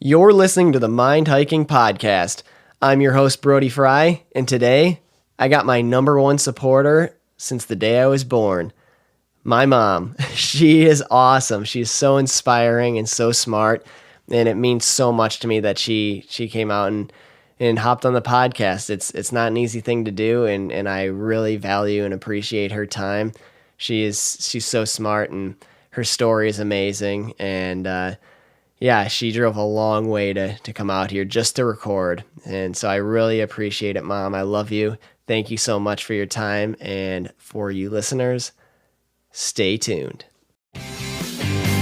You're listening to the Mind Hiking Podcast. I'm your host, Brody Frye, and today I got my number one supporter since the day I was born. My mom. She is awesome. She's so inspiring and so smart, and it means so much to me that she came out and hopped on the podcast. It's not an easy thing to do, and I really value and appreciate her time. She's so smart, and her story is amazing, and yeah, she drove a long way to come out here just to record. And so I really appreciate it, Mom. I love you. Thank you so much for your time. And for you listeners, stay tuned.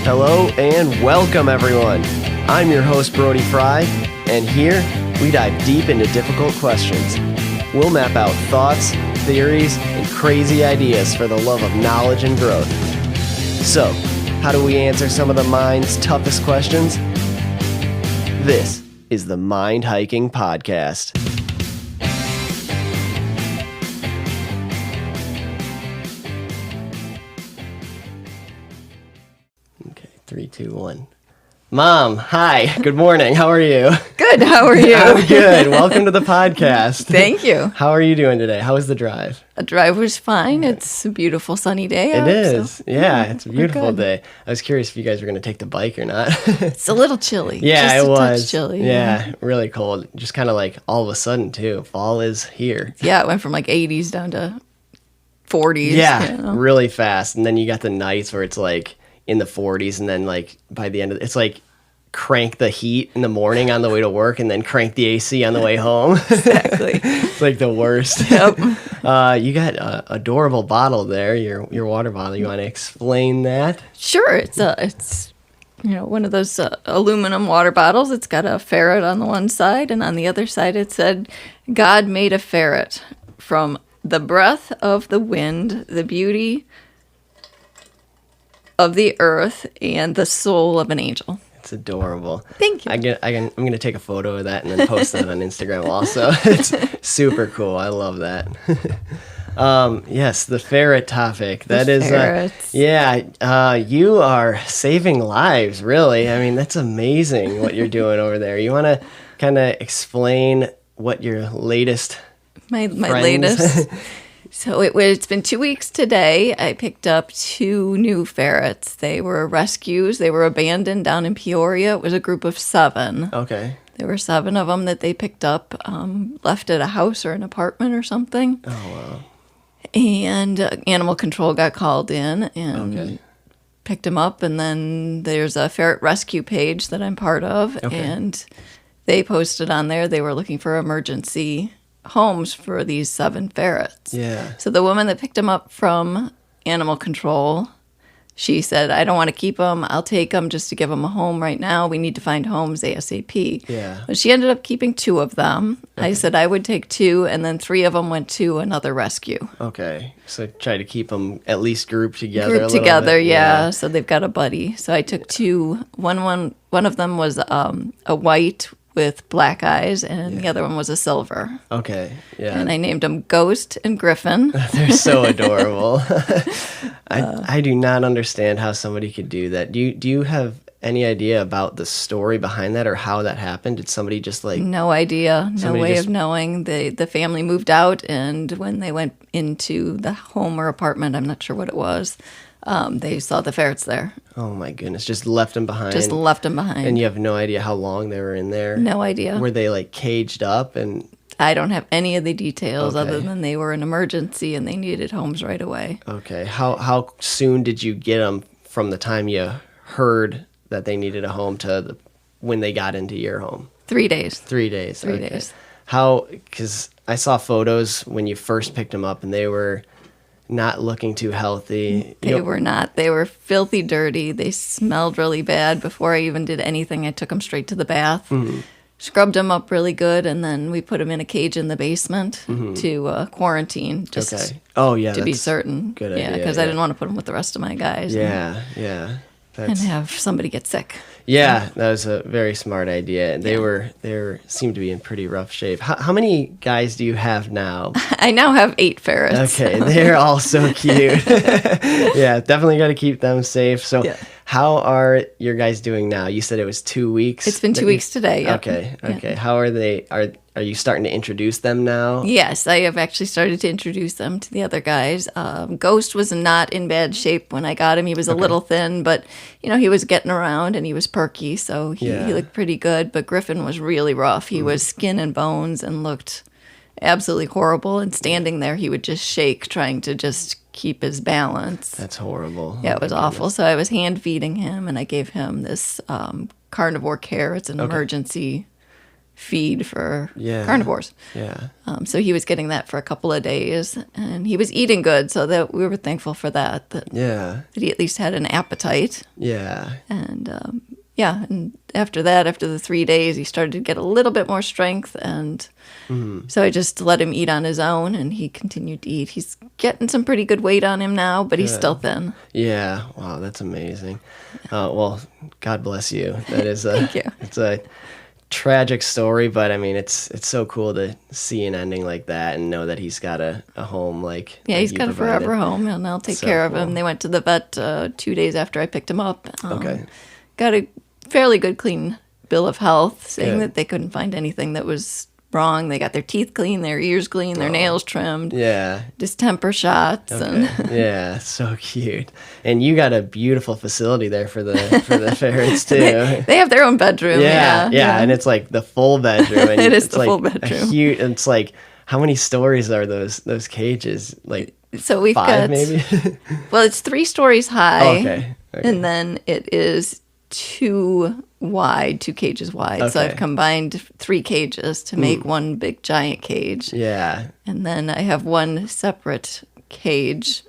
Hello and welcome, everyone. I'm your host, Brody Frye, and here we dive deep into difficult questions. We'll map out thoughts, theories, and crazy ideas for the love of knowledge and growth. So, how do we answer some of the mind's toughest questions? This is the Mind Hiking Podcast. Okay, 3, 2, 1. Mom, hi. Good morning. How are you? Good. How are you? I'm good. Welcome to the podcast. Thank you. How are you doing today? How was the drive? The drive was fine. It's a beautiful sunny day out. It is. So, yeah, it's a beautiful good. day. I was curious if you guys were going to take the bike or not. It's a little chilly. Yeah, just it a was. touch chilly. Yeah, really cold. Just kind of like all of a sudden, too. Fall is here. Yeah, it went from like 80s down to 40s. Yeah, you know? really fast. And then you got the nights where it's like in the 40s, and then like by the end of it's like crank the heat in the morning on the way to work and then crank the AC on the way home. Exactly. It's like the worst. Yep. You got an adorable bottle there, your water bottle. You want to explain that? Sure. It's one of those aluminum water bottles. It's got a ferret on the one side, and on the other side it said, "God made a ferret from the breath of the wind, the beauty of the earth, and the soul of an angel." It's adorable. Thank you. I'm going to take a photo of that and then post that on Instagram also. It's super cool. I love that. Yes, the ferret topic. That is, ferrets. You are saving lives, really. I mean, that's amazing what you're doing over there. You want to kind of explain what your latest My friends- latest. So it's been 2 weeks today. I picked up 2 new ferrets. They were rescues. They were abandoned down in Peoria. It was a group of 7. Okay. There were 7 of them that they picked up, left at a house or an apartment or something. Oh, wow. And animal control got called in and picked them up. And then there's a ferret rescue page that I'm part of. Okay. And they posted on there they were looking for emergency homes for these 7 ferrets. Yeah. So the woman that picked them up from animal control, she said, "I don't want to keep them. I'll take them just to give them a home right now. We need to find homes ASAP." Yeah. But she ended up keeping 2 of them. Okay. I said I would take 2, and then 3 of them went to another rescue. Okay. So try to keep them at least grouped together. Grouped together, yeah. So they've got a buddy. So I took 2. One of them was a white with black eyes, and the other one was a silver. Okay. Yeah. And I named them Ghost and Griffin. They're so adorable. I do not understand how somebody could do that. Do you have any idea about the story behind that or how that happened? Did somebody just like... No idea. No Somebody way just- of knowing. The family moved out, and when they went into the home or apartment, I'm not sure what it was, they saw the ferrets there. Oh my goodness. Just left them behind. Just left them behind. And you have no idea how long they were in there? No idea. Were they like caged up and... I don't have any of the details Okay. other than they were an emergency and they needed homes right away. Okay. How soon did you get them from the time you heard that they needed a home to when they got into your home? 3 days. 3 days. 3 okay. days. How, because I saw photos when you first picked them up and they were not looking too healthy. They were not. They were filthy dirty. They smelled really bad. Before I even did anything, I took them straight to the bath, scrubbed them up really good, and then we put them in a cage in the basement to quarantine, just to be that's certain. good Yeah, idea, because I didn't want to put them with the rest of my guys Yeah. and have somebody get sick. Yeah, that was a very smart idea. They seemed to be in pretty rough shape. How many guys do you have now? I now have 8 ferrets. Okay, they're all so cute. Yeah, definitely got to keep them safe. So, how are your guys doing now? You said it was 2 weeks. It's been 2 weeks today. Yep. Okay. Yeah. How are they? Are you starting to introduce them now? Yes, I have actually started to introduce them to the other guys. Ghost was not in bad shape when I got him. He was a little thin, but he was getting around and he was perky, so he looked pretty good. But Griffin was really rough. He was skin and bones and looked absolutely horrible. And standing there, he would just shake, trying to just keep his balance. That's horrible. Yeah, it was awful. So I was hand feeding him, and I gave him this carnivore care. It's an emergency feed for carnivores. Yeah. So he was getting that for a couple of days, and he was eating good, so that we were thankful for that. That he at least had an appetite. Yeah. And and after that, after the 3 days, he started to get a little bit more strength, and so I just let him eat on his own, and he continued to eat. He's getting some pretty good weight on him now, but he's still thin. Yeah. Wow, that's amazing. Well, God bless you. That is Thank you. It's a tragic story, but I mean, it's so cool to see an ending like that and know that he's got a home he's got a forever home, and I'll take care of him. They went to the vet 2 days after I picked him up. Got a fairly good clean bill of health, saying that they couldn't find anything that was wrong. They got their teeth clean, their ears clean, their nails trimmed. Yeah. Distemper shots. And yeah, so cute. And you got a beautiful facility there for the ferrets too. They have their own bedroom. Yeah, and it's like the full bedroom. And it is it's the like full bedroom. It's like, how many stories are those cages? Like so we've 5 got maybe? Well, it's 3 stories high. Oh, okay. And then it is 2 cages wide. So I've combined 3 cages to make one big giant cage. Yeah. And then I have one separate cage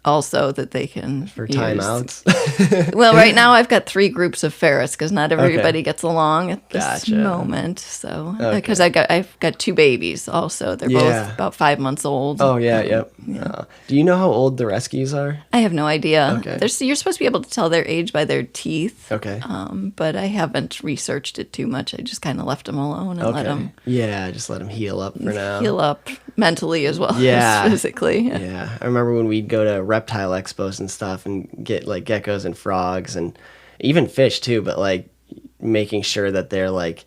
also that they can for use. timeouts. Well, right now I've got 3 groups of ferrets because not everybody gets along at this Gotcha. moment. So because I've got 2 babies also. They're both about 5 months old. Oh yeah, yep. Do you know how old the rescues are? I have no idea. Okay. You're supposed to be able to tell their age by their teeth. Okay. But I haven't researched it too much. I just kind of left them alone and let them. Yeah, just let them heal up for now. Heal up mentally as well as physically. Yeah. I remember when we'd go to reptile expos and stuff and get like geckos and frogs and even fish too, but like making sure that they're like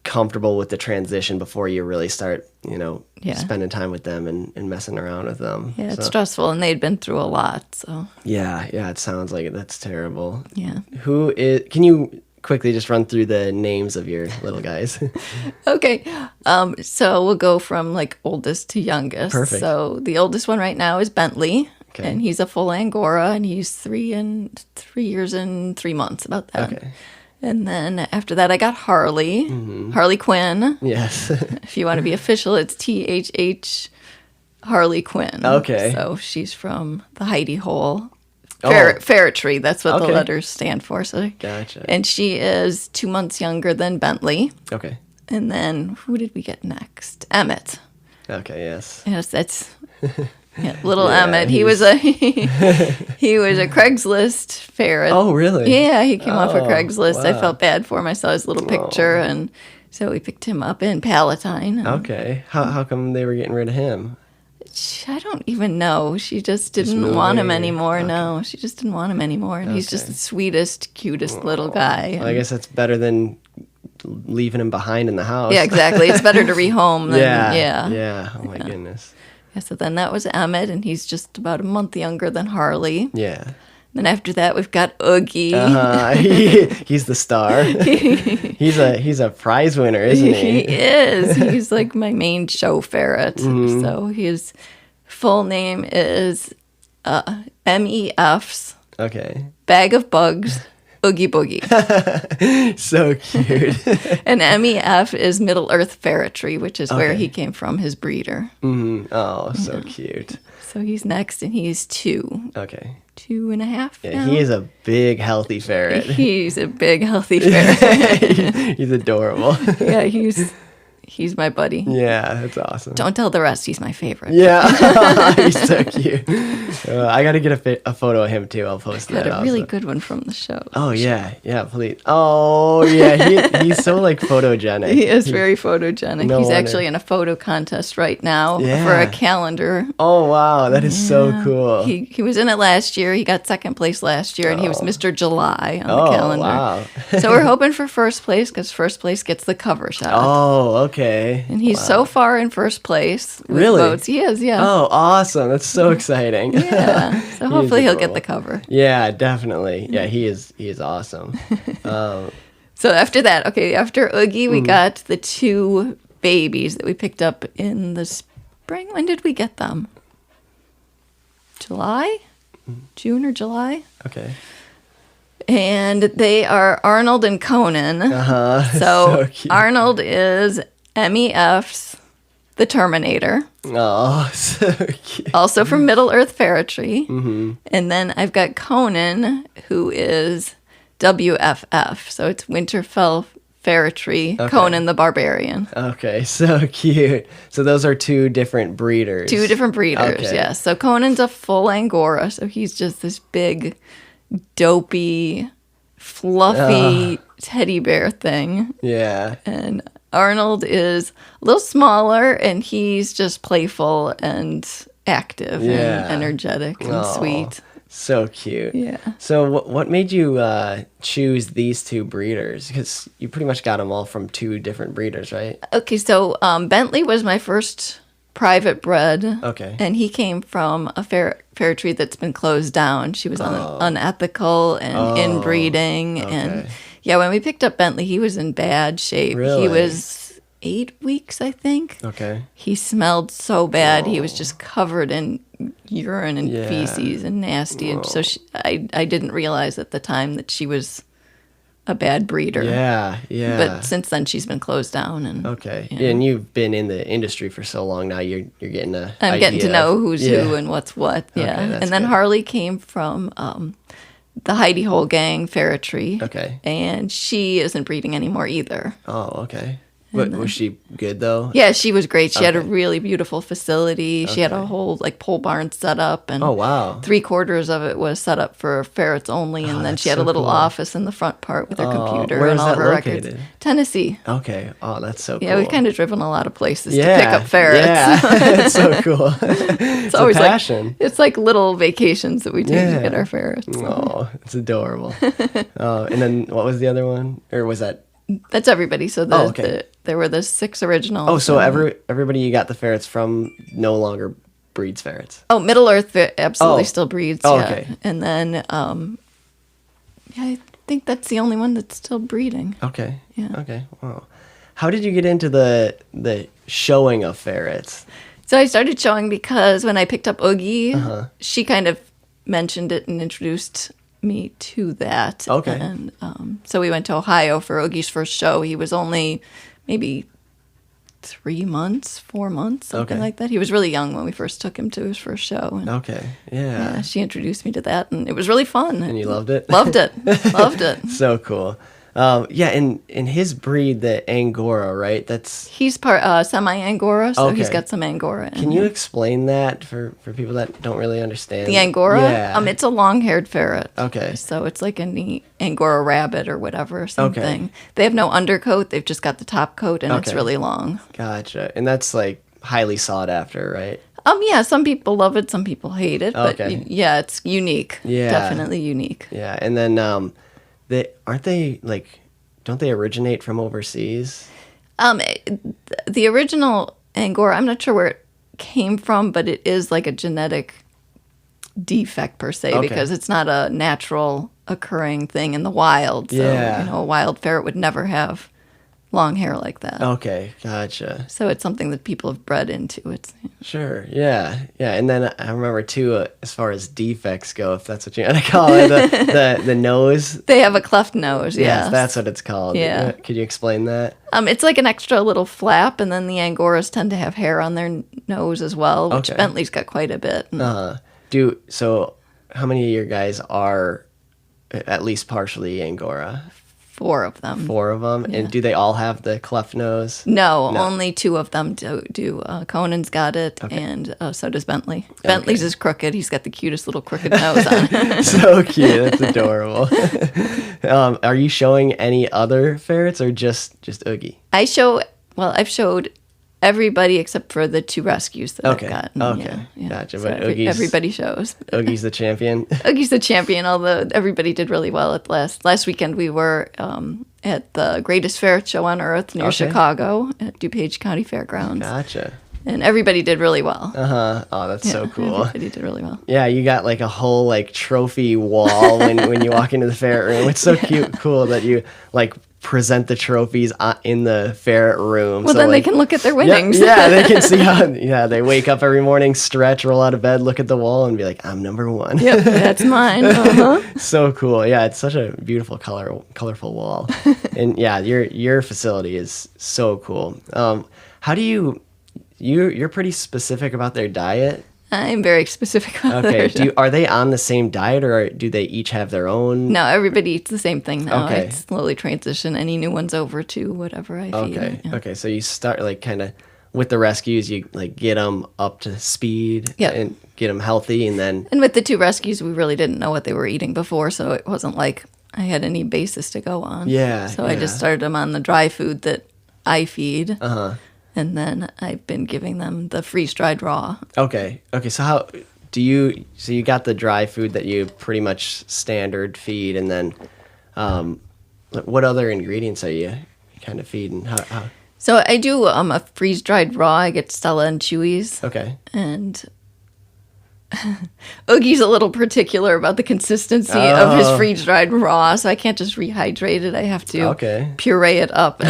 comfortable with the transition before you really start, spending time with them and messing around with them. Yeah, it's stressful, and they'd been through a lot, so. Yeah, it sounds like it. That's terrible. Yeah. Can you quickly just run through the names of your little guys? Okay. So we'll go from like oldest to youngest. Perfect. So the oldest one right now is Bentley. Okay. And he's a full Angora, and he's 3 years and 3 months, about that. Okay. And then after that, I got Harley, Harley Quinn. Yes. If you want to be official, it's THH Harley Quinn. Okay. So she's from the Heidi Hole. Ferretry, that's what the letters stand for. So. Gotcha. And she is 2 months younger than Bentley. Okay. And then who did we get next? Emmett. Okay, yes. Yes, that's... Yeah, little Emmett. He was a Craigslist ferret. Oh, really? Yeah, he came off of Craigslist. Wow. I felt bad for him. I saw his little picture, and so we picked him up in Palatine. Okay. How come they were getting rid of him? I don't even know. She just didn't want him anymore. Okay. No, she just didn't want him anymore. And he's just the sweetest, cutest little guy. Well, I guess that's better than leaving him behind in the house. Yeah, exactly. It's better to rehome than Yeah. Oh my goodness. Yeah, so then that was Emmett, and he's just about a month younger than Harley. Yeah. Then after that, we've got Oogie. He's the star. He's a prize winner, isn't he? He is. He's like my main show ferret. Mm-hmm. So his full name is MEF's. Okay. Bag of Bugs. Oogie Boogie. So cute. And MEF is Middle Earth Ferretry, which is where he came from, his breeder. Mm-hmm. Oh, so cute. So he's next, and he's 2. Okay. 2.5 Yeah, now. he is a big, healthy Ferret. He's a big, healthy ferret. He's adorable. Yeah, he's He's my buddy. Yeah, that's awesome. Don't tell the rest. He's my favorite. Yeah, he's so cute. I got to get a photo of him too. I'll post that. Got a really good one from the show. Oh yeah, please. Oh yeah, he's so like photogenic. He is very photogenic. No He's wonder. actually in a photo contest right now Yeah. for a calendar. Oh wow, that is so cool. He was in it last year. He got second place last year, and he was Mr. July on the calendar. Wow. So we're hoping for first place because first place gets the cover shot. Oh, okay. And he's so far in first place with Really? votes. He is, yeah. Oh, awesome. That's so exciting. Yeah. So hopefully he'll get adorable. the cover. Yeah, definitely. Yeah, he is awesome. So after that, after Oogie, we got the 2 babies that we picked up in the spring. When did we get them? July? June or July? Okay. And they are Arnold and Conan. So So cute. Arnold is MEF's The Terminator, Oh, so cute. also from Middle Earth Ferretry. Mm-hmm. And then I've got Conan, who is WFF. So it's Winterfell Ferretry, Conan the Barbarian. Okay, so cute. So those are 2 different breeders. 2 different breeders, Okay. yes. So Conan's a full Angora. So he's just this big, dopey, fluffy teddy bear thing. Yeah. And Arnold is a little smaller, and he's just playful and active Yeah. and energetic and Aw, sweet. So cute. Yeah. So what made you choose these 2 breeders? Because you pretty much got them all from 2 different breeders, right? Okay, so Bentley was my first private bred. Okay. And he came from a ferretry that's been closed down. She was unethical and inbreeding. And yeah, when we picked up Bentley, he was in bad shape. Really? He was 8 weeks, I think. Okay. He smelled so bad. He was just covered in urine and Yeah. feces and nasty. And so I didn't realize at the time that she was a bad breeder. Yeah. But since then, she's been closed down. And Okay. yeah. And you've been in the industry for so long now. You're getting a. I'm getting to idea know of- who's who and what's what. Yeah. that's And then good. Harley came from the Heidi Hole Gang Ferretry. Okay. And she isn't breeding anymore either. Oh, okay. But was she good though? Yeah, she was great. She had a really beautiful facility. She had a whole pole barn set up, and Oh wow. 3/4 of it was set up for ferrets only. And then that's she had a so little cool. office in the front part with her computer where and is all of that her located? records. Tennessee. Okay. Oh, that's so cool. Yeah, we've kind of driven a lot of places to pick up ferrets. Yeah, it's so cool. It's a always passion. it's like little vacations that we take Yeah. to get our ferrets. Oh, it's adorable. And then what was the other one? Or was that? That's everybody. So okay. there were the 6 originals. Oh, so and- everybody you got the ferrets from no longer breeds ferrets. Oh, Middle Earth absolutely Oh. still breeds. Oh, yeah. okay. And then yeah, I think that's the only one that's still breeding. Okay. Yeah. Okay. Wow. How did you get into the showing of ferrets? So I started showing because when I picked up Oogie, Uh-huh. she kind of mentioned it and introduced me to that. Okay. And so we went to Ohio for Oogie's first show. He was only maybe 3 months, 4 months, something Okay. like that. He was really young when we first took him to his first show. And, Okay. Yeah. yeah, she introduced me to that, and it was really fun. And you loved it? Loved it. Loved it. So cool. Yeah, and in his breed, the Angora, right? That's. He's part semi-Angora, so he's Okay. got some Angora in Can him. you explain that for people that don't really understand? The Angora? Yeah. It's a long-haired ferret. Okay. So it's like an Angora rabbit or whatever, something. They have no undercoat. They've just got the top coat, and it's Okay. really long. Gotcha. And that's like highly sought after, right? Yeah, some people love it, some people hate it, but Okay. yeah, it's unique. Yeah. Definitely unique. Yeah. And then don't they originate from overseas? The original Angora, I'm not sure where it came from, but it is like a genetic defect per se, Okay. because it's not a natural occurring thing in the wild. So, Yeah. a wild ferret would never have long hair like that. Okay, gotcha. So it's something that people have bred into. It's Sure, yeah. And then I remember too, as far as defects go, if that's what you want to call it, the nose. They have a cleft nose, yes. That's what it's called. Yeah. Could you explain that? It's like an extra little flap, and then the Angoras tend to have hair on their nose as well, which Okay. Bentley's got quite a bit. So how many of your guys are at least partially Angora? 4 of them. 4 of them? Yeah. And do they all have the cleft nose? No, only 2 of them do. Conan's got it, and so does Bentley. Bentley's is crooked. He's got the cutest little crooked nose on it. So cute. That's adorable. Are you showing any other ferrets or just Oogie? I've showed everybody except for the 2 rescues that I've gotten. Okay. Yeah. Gotcha. So But everybody shows. Oogie's the champion? Oogie's the champion, although everybody did really well at last weekend. We were at the greatest ferret show on earth near Chicago at DuPage County Fairgrounds. Gotcha. And everybody did really well. Uh-huh. Oh, that's so cool. Everybody did really well. Yeah, you got like a whole like trophy wall when you walk into the ferret room. It's so cool that you like present the trophies in the ferret room. Well, so, then like, they can look at their winnings. Yeah, they can see how, they wake up every morning, stretch, roll out of bed, look at the wall, and be like, I'm number 1. Yep, that's mine. Uh-huh. So cool. Yeah, it's such a beautiful colorful wall. And yeah, your facility is so cool. How do you're pretty specific about their diet? I'm very specific about Okay. Are they on the same diet, or do they each have their own? No, everybody eats the same thing now. Okay. I slowly transition any new ones over to whatever I feed. Okay. Yeah. Okay. So you start like kind of with the rescues, you like get them up to speed and get them healthy, and then. And with the 2 rescues, we really didn't know what they were eating before, so it wasn't like I had any basis to go on. Yeah. So I just started them on the dry food that I feed. Uh-huh. And then I've been giving them the freeze-dried raw. Okay. So how do you? So you got the dry food that you pretty much standard feed, and then, what other ingredients are you kind of feeding? How? So I do a freeze-dried raw. I get Stella and Chewy's. Okay. And Oogie's a little particular about the consistency of his freeze-dried raw, so I can't just rehydrate it. I have to puree it up, and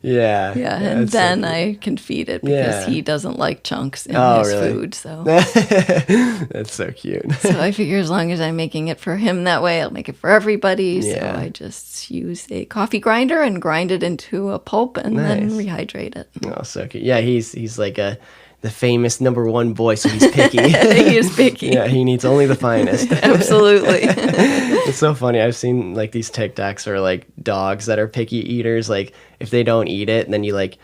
then and then I can feed it because he doesn't like chunks in his food. So that's so cute. So I figure as long as I'm making it for him that way, I'll make it for everybody. So I just use a coffee grinder and grind it into a pulp, and then rehydrate it. Oh, so cute. Yeah, he's like the famous number 1 boy, so he's picky. He is picky. Yeah, he needs only the finest. Absolutely. It's so funny. I've seen like these TikToks or like dogs that are picky eaters. Like if they don't eat it, and then you like,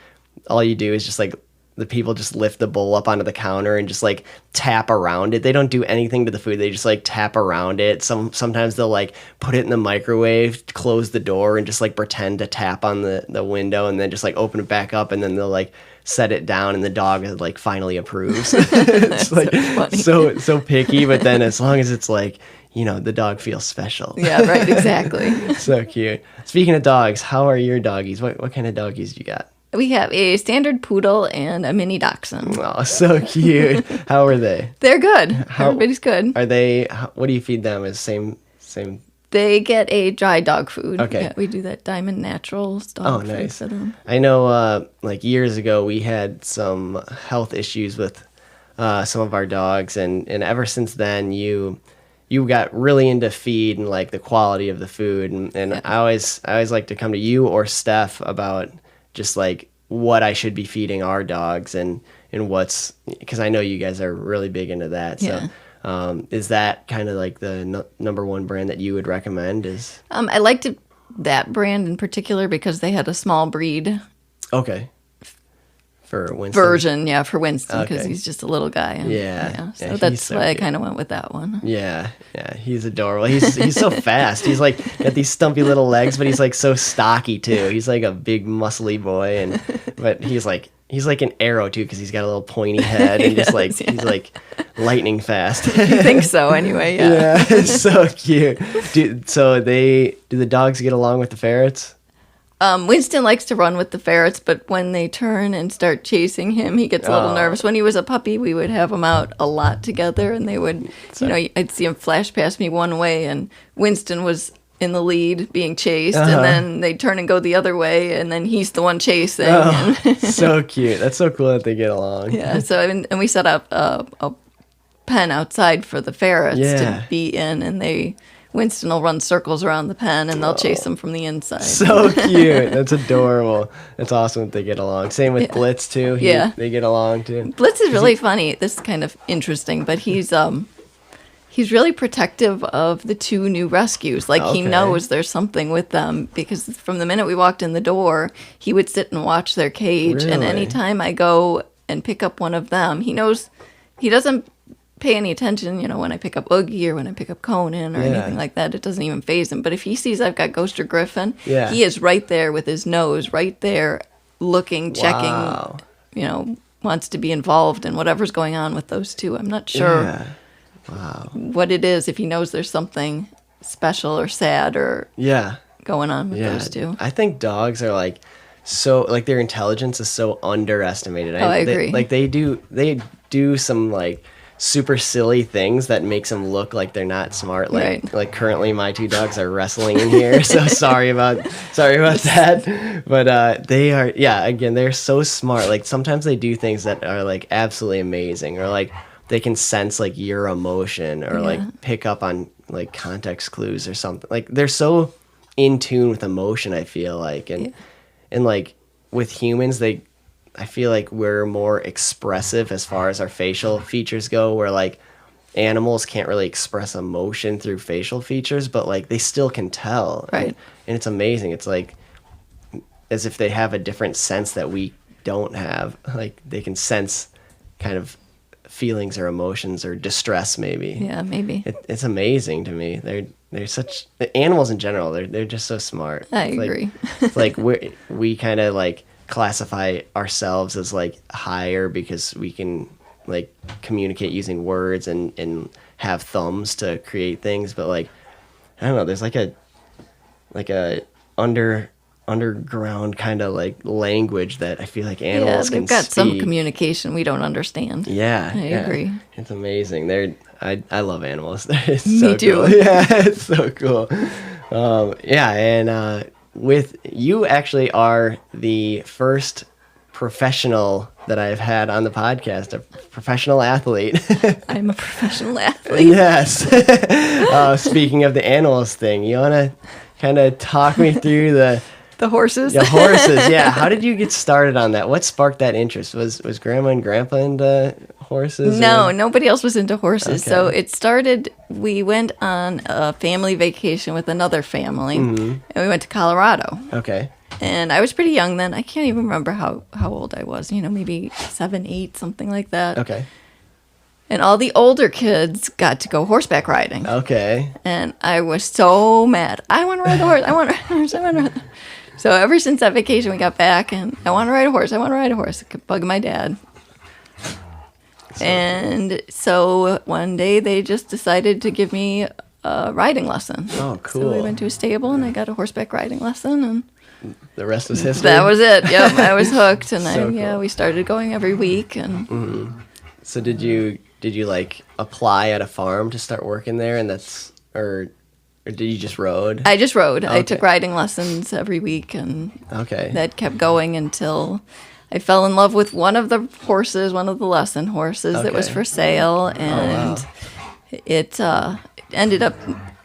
all you do is just like, the people just lift the bowl up onto the counter and just like tap around it. They don't do anything to the food. They just like tap around it. Sometimes they'll like put it in the microwave, close the door, and just like pretend to tap on the window, and then just like open it back up, and then they'll like set it down, and the dog like finally approves. It's like so picky, but then as long as it's like, the dog feels special. Yeah, right, exactly. So cute. Speaking of dogs, how are your doggies? What kind of doggies do you got? We have a standard poodle and a mini dachshund. Oh, so cute. How are they? They're good. Everybody's good. Are they, what do you feed them? Is same? They get a dry dog food. Okay. Yeah, we do that Diamond Naturals dog food for them. I know like years ago we had some health issues with some of our dogs, and ever since then you got really into feed and like the quality of the food, and I always like to come to you or Steph about just like what I should be feeding our dogs and what's, because I know you guys are really big into that. So is that kind of like the number 1 brand that you would recommend? Is I liked that brand in particular because they had a small breed. Okay. For Winston? Version, for Winston, because he's just a little guy. And, so that's why I kind of went with that one. Yeah, he's adorable. He's so fast. He's like got these stumpy little legs, but he's like so stocky too. He's like a big muscly boy, but he's like an arrow too, because he's got a little pointy head and just like he's like lightning fast. You think so, anyway? Yeah, it's so cute. Do the dogs get along with the ferrets? Winston likes to run with the ferrets, but when they turn and start chasing him, he gets a little nervous. When he was a puppy, we would have him out a lot together, and they would, I'd see him flash past me one way, and Winston was in the lead being chased, and then they'd turn and go the other way, and then he's the one chasing. So cute. That's so cool that they get along. Yeah, so, and we set up a pen outside for the ferrets to be in, and Winston will run circles around the pen, and they'll chase them from the inside. So cute. That's adorable. That's awesome that they get along. Same with Blitz, too. They get along, too. Blitz is really funny. This is kind of interesting, but he He's really protective of the two new rescues. Like, he Okay. knows there's something with them because from the minute we walked in the door, he would sit and watch their cage. And Really? anytime I go and pick up one of them, he knows he doesn't pay any attention, when I pick up Oogie or when I pick up Conan or Yeah. anything like that. It doesn't even faze him. But if he sees I've got Ghost or Griffin, Yeah. he is right there with his nose, right there, looking, checking, Wow. wants to be involved in whatever's going on with those two. I'm not sure Yeah. Wow. what it is, if he knows there's something special or sad or Yeah. going on with Yeah. those two. I think dogs are like so like their intelligence is so underestimated. Oh, I agree. They do some like super silly things that makes them look like they're not smart. Like currently my two dogs are wrestling in here, so sorry about that. But they are again, they're so smart. Like sometimes they do things that are like absolutely amazing, or like they can sense like your emotion or like pick up on like context clues or something. Like they're so in tune with emotion, I feel like. And like with humans, I feel like we're more expressive as far as our facial features go, where like animals can't really express emotion through facial features, but like they still can tell. Right. And it's amazing. It's like as if they have a different sense that we don't have. Like they can sense kind of feelings or emotions or distress maybe. Yeah, maybe. It's amazing to me. They're such animals in general. They're just so smart. I agree. It's like we kind of like classify ourselves as like higher because we can like communicate using words and have thumbs to create things, but like I don't know, there's like a underground kind of like language that I feel like animals can they've got speak. some communication we don't understand. Yeah, I agree. It's amazing. I love animals. It's Me so too. Cool. Yeah, it's so cool. And with you actually are the first professional that I've had on the podcast, a professional athlete. I'm a professional athlete. Yes. Speaking of the animals thing, you want to kind of talk me through the horses? horses? Yeah. How did you get started on that? What sparked that interest? Was Grandma and Grandpa into horses? No, nobody else was into horses. Okay. So it started, we went on a family vacation with another family, and we went to Colorado. Okay. And I was pretty young then. I can't even remember how old I was, maybe 7, 8, something like that. Okay. And all the older kids got to go horseback riding. Okay. And I was so mad. I want to ride the horse. I want to ride the horse. I want to ride the horse. So ever since that vacation, we got back, and I want to ride a horse. I want to ride a horse. I kept bugging my dad. And so one day they just decided to give me a riding lesson. Oh, cool. So we went to a stable, and I got a horseback riding lesson, and The rest is history. that was it. Yep, I was hooked, and So cool. we started going every week. And So did you like apply at a farm to start working there, and or did you just rode? I just rode. I Okay. took riding lessons every week, and Okay. that kept going until I fell in love with one of the horses, one of the lesson horses that was Okay. for sale, and it ended up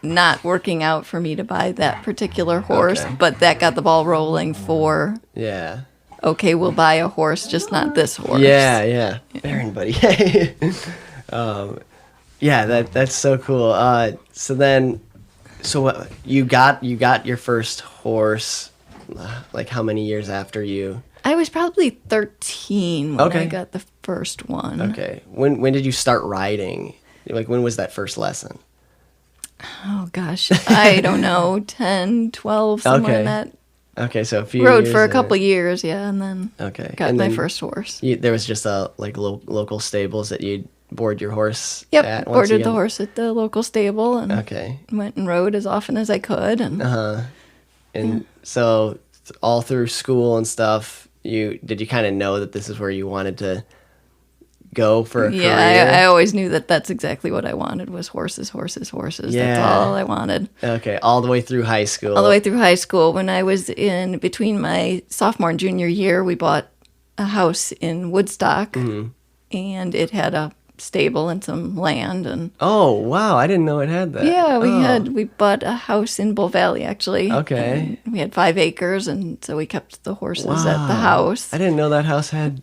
not working out for me to buy that particular horse, Okay. but that got the ball rolling for, Yeah. okay, we'll buy a horse, just not this horse. Yeah. Baron buddy. That's so cool. So you got your first horse like how many years after you? I was probably 13 when Okay. I got the first one. Okay. When did you start riding? Like when was that first lesson? Oh gosh, I don't know, 10, 12, somewhere Okay. in that. Okay, so a few Rode years for a later. couple years, yeah, and then Okay. got and my then first horse. there was just a like local stables that you'd board your horse Yep, at once you boarded the got- horse at the local stable and Okay. went and rode as often as I could. And And so all through school and stuff, did you kind of know that this is where you wanted to go for a career? I always knew that that's exactly what I wanted was horses. Yeah. That's all I wanted. Okay, all the way through high school. All the way through high school. When I was between my sophomore and junior year, we bought a house in Woodstock, Mm-hmm. and it had a stable and some land. And Oh, wow, I didn't know it had that. yeah, Oh, we bought a house in Bull Valley, actually. Okay. And we had 5 acres, and so we kept the horses at the wow. house. I didn't know that house had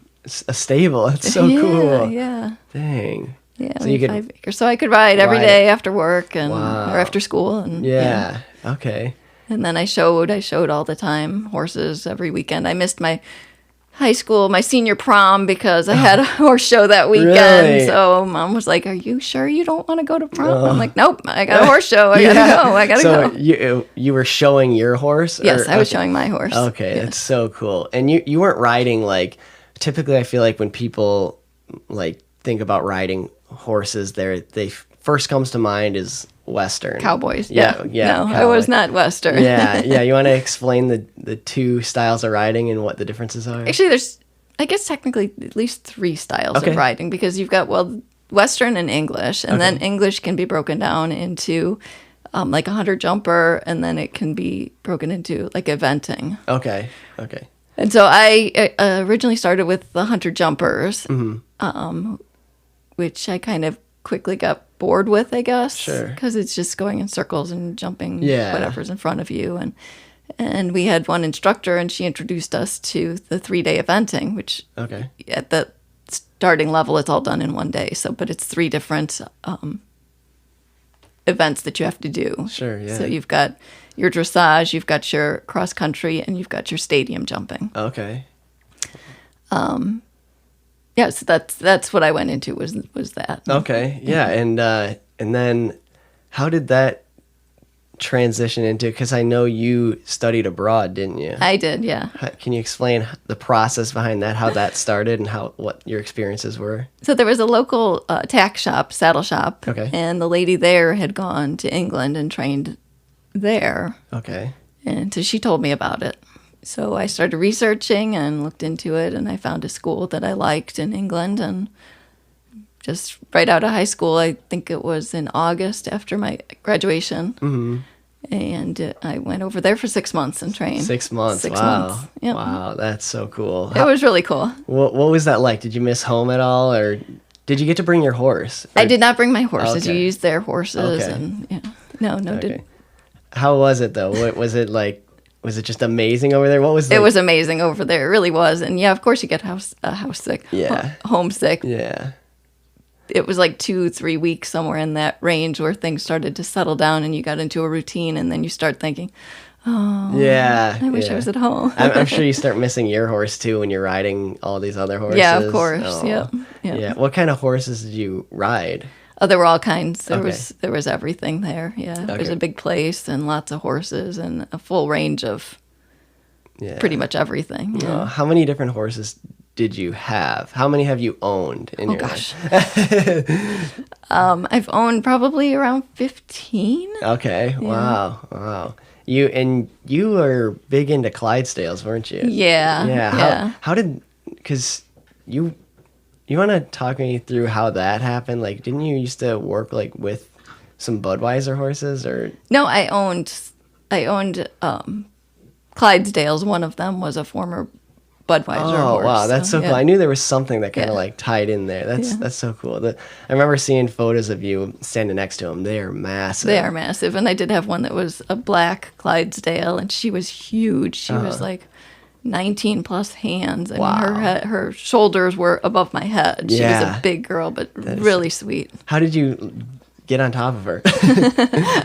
a stable. That's so yeah, cool. Yeah. Dang. Yeah, So we you had could 5 acres. So I could ride every ride day after work or Wow. after school. And Yeah. Okay. And then I showed all the time, horses every weekend. I missed my high school, my senior prom, because I had a horse show that weekend. Really? So Mom was like, "Are you sure you don't want to go to prom?" I'm like, "Nope, I got a horse show. I gotta So go." you were showing your horse? Yes, I was okay. showing my horse. Okay, Yes. that's so cool. And you weren't riding like typically I feel like when people like think about riding horses they first comes to mind is Western. Cowboys. Yeah. No, I cowboy. was not Western. Yeah. You want to explain the two styles of riding and what the differences are? Actually, there's, I guess, technically at least 3 styles Okay. of riding, because you've got, Western and English, and then English can be broken down into like a hunter jumper, and then it can be broken into like eventing. Okay. And so I originally started with the hunter jumpers, which I kind of quickly got bored with, I guess. Sure. Because it's just going in circles and jumping Yeah. whatever's in front of you. And we had one instructor, and she introduced us to the 3-day eventing, which Okay. at the starting level, it's all done in one day. So, but it's 3 different events that you have to do. Sure, yeah. So you've got your dressage, you've got your cross country, and you've got your stadium jumping. Okay. Yeah, so that's what I went into was that. Okay. Yeah, and then how did that transition into, because I know you studied abroad, didn't you? I did, yeah. Can you explain the process behind that, how that started and what your experiences were? So there was a local tack shop, saddle shop, Okay. and the lady there had gone to England and trained there, Okay. and so she told me about it. So I started researching and looked into it, and I found a school that I liked in England, and just right out of high school, I think it was in August after my graduation, and I went over there for 6 months and trained. 6 months. 6 Wow. months. Yep. Wow, that's so cool. It was really cool. What was that like? Did you miss home at all, or did you get to bring your horse? I did not bring my horses. Okay. You used their horses, Okay. and no, Okay. How was it though? What was it like? Was it just amazing over there? What was It was amazing over there. It really was. And yeah, of course you get house sick. Yeah. Homesick. Yeah. It was like 2-3 weeks, somewhere in that range, where things started to settle down and you got into a routine, and then you start thinking, Yeah. I wish I was at home. I'm sure you start missing your horse too when you're riding all these other horses. Yeah, of course. Oh. Yep. Yeah. What kind of horses did you ride? Oh, there were all kinds. There Okay. was everything there. Yeah. It was Okay. a big place and lots of horses and a full range of Yeah. pretty much everything. Yeah. How many different horses did you have? How many have you owned in Oh your gosh. life? I've owned probably around 15. Okay. Wow. You were big into Clydesdales, weren't you? Yeah. Yeah. How did, because you want to talk me through how that happened? Like, didn't you used to work like with some Budweiser horses or? No, I owned Clydesdales. One of them was a former Budweiser Oh, horse. wow. That's so cool. yeah. I knew there was something that kind of Yeah. like tied in there. Yeah. That's so cool. I remember seeing photos of you standing next to them. They are massive. They are massive. And I did have one that was a black Clydesdale, and she was huge. She was like 19 plus hands. I Wow. mean, her shoulders were above my head. She was Yeah. a big girl, but really sweet. How did you get on top of her?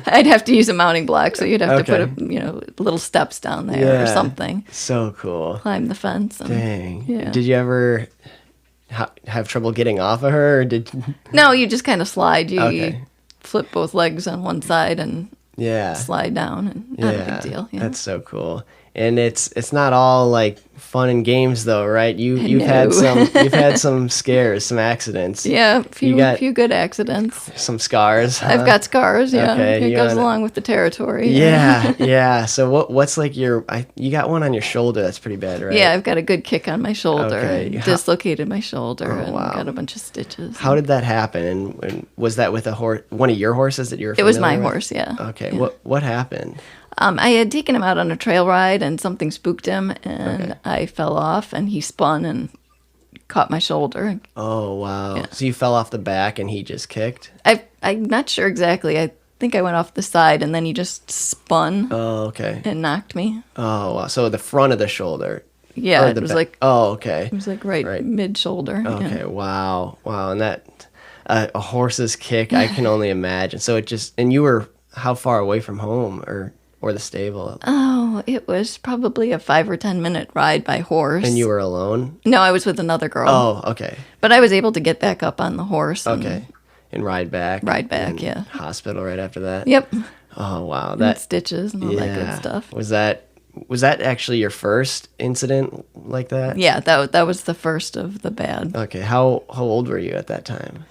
I'd have to use a mounting block, so you'd have Okay. to put little steps down there or something. So cool. Climb the fence. And, Dang. Yeah. Did you ever have trouble getting off of her? Or did? No, you just kind of slide. You Okay. flip both legs on one side and Yeah. slide down, and not a big deal. Yeah. That's so cool. And it's not all like fun and games though, right? You've had No. some scares, some accidents. Yeah, a few good accidents. Some scars. I've got scars. Yeah, Okay, it you goes wanna- along with the territory. Yeah. So what's like you got one on your shoulder that's pretty bad, right? Yeah, I've got a good kick on my shoulder. Okay. And dislocated my shoulder and wow. got a bunch of stitches. How did that happen? And was that with one of your horses that you were? It was familiar my with? horse. Yeah. Okay. Yeah. What happened? I had taken him out on a trail ride, and something spooked him, and I fell off, and he spun and caught my shoulder. Oh wow. Yeah. So you fell off the back and he just kicked? I'm not sure exactly. I think I went off the side, and then he just spun Oh, okay. and knocked me. Oh wow. So the front of the shoulder. Yeah, Or it the was back. like Oh, okay. it was like right mid shoulder. Okay. Wow. And that a horse's kick, I can only imagine. So and you were how far away from home or the stable? Oh, it was probably a 5 or 10 minute ride by horse. And you were alone? No, I was with another girl. Oh, okay. But I was able to get back up on the horse. Okay. And ride back. Ride back, yeah. Hospital right after that? Yep. Oh, wow. And stitches and all that good stuff. Was that actually your first incident like that? Yeah, that was the first of the bad. Okay. How old were you at that time?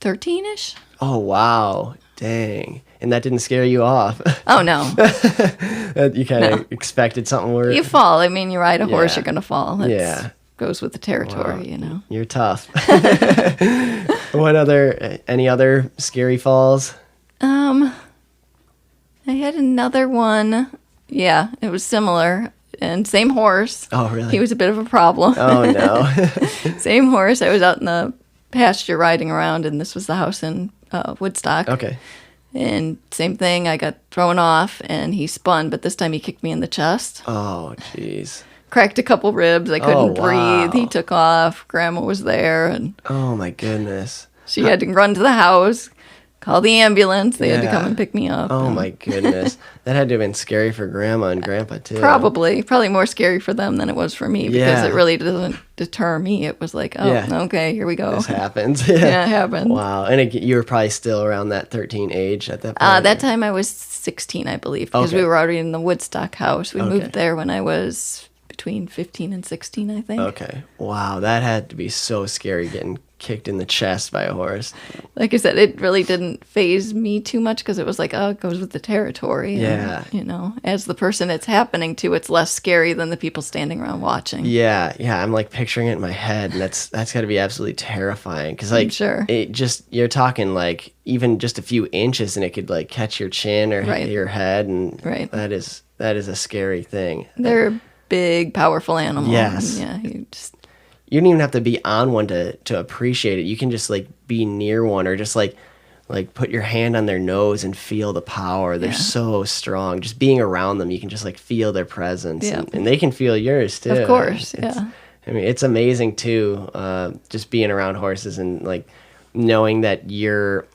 13-ish? Oh, wow. Dang. And that didn't scare you off? Oh, no. You kind of expected something where... You fall. I mean, you ride a horse, Yeah. you're going to fall. That goes with the territory, you know. You're tough. Any other scary falls? I had another one. Yeah, it was similar. And same horse. Oh, really? He was a bit of a problem. Oh, no. Same horse. I was out in the pasture riding around, and this was the house in Woodstock. Okay. And same thing, I got thrown off, and he spun, but this time he kicked me in the chest. Oh, jeez. Cracked a couple ribs. I couldn't wow. breathe. He took off. Grandma was there, and Oh, my goodness. she had to run to the house, call the ambulance. They had to Yeah. come and pick me up. Oh, and my goodness. That had to have been scary for Grandma and Grandpa, too. Probably more scary for them than it was for me, because Yeah. it really doesn't deter me. It was like, oh, Yeah. okay, here we go. This happens. Yeah, it happened. Wow. And you were probably still around that 13 age at that point? That time I was 16, I believe, because Okay. we were already in the Woodstock house. We Okay. moved there when I was between 15 and 16, I think. Okay. Wow. That had to be so scary getting kicked in the chest by a horse. Like I said, it really didn't faze me too much, because it was like, oh, it goes with the territory. Yeah. And, you know, as the person it's happening to, it's less scary than the people standing around watching. Yeah. I'm like picturing it in my head, and that's got to be absolutely terrifying. Because like, sure. You're talking like even just a few inches, and it could like catch your chin or Right. hit your head, and Right. that is a scary thing. They're big, powerful animals. Yes. And, yeah, You don't even have to be on one to appreciate it. You can just like be near one, or just like put your hand on their nose and feel the power. They're so strong. Just being around them, you can just like feel their presence, Yeah. and they can feel yours too. Of course, yeah. I mean, it's amazing too, just being around horses and like knowing that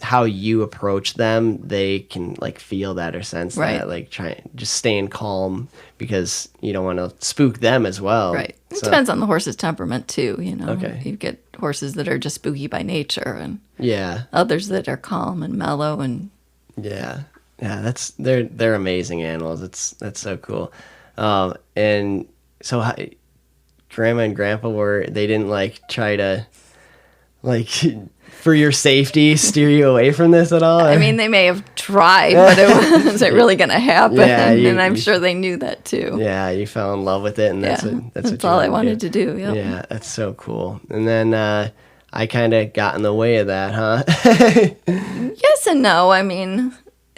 how you approach them, they can like feel that or sense Right. that, like just staying calm, because you don't want to spook them as well. Right. It So- depends on the horse's temperament too, you know. Okay. You get horses that are just spooky by nature, and Yeah. others that are calm and mellow, and Yeah. They're amazing animals. That's so cool. And so Grandma and Grandpa they didn't like try to like for your safety steer you away from this at all? I mean, they may have tried, but it wasn't really going to happen. Yeah, and I'm sure they knew that too. Yeah, you fell in love with it, and that's that's all I wanted to do. Yep. Yeah, that's so cool. And then I kind of got in the way of that, huh? Yes and no. I mean,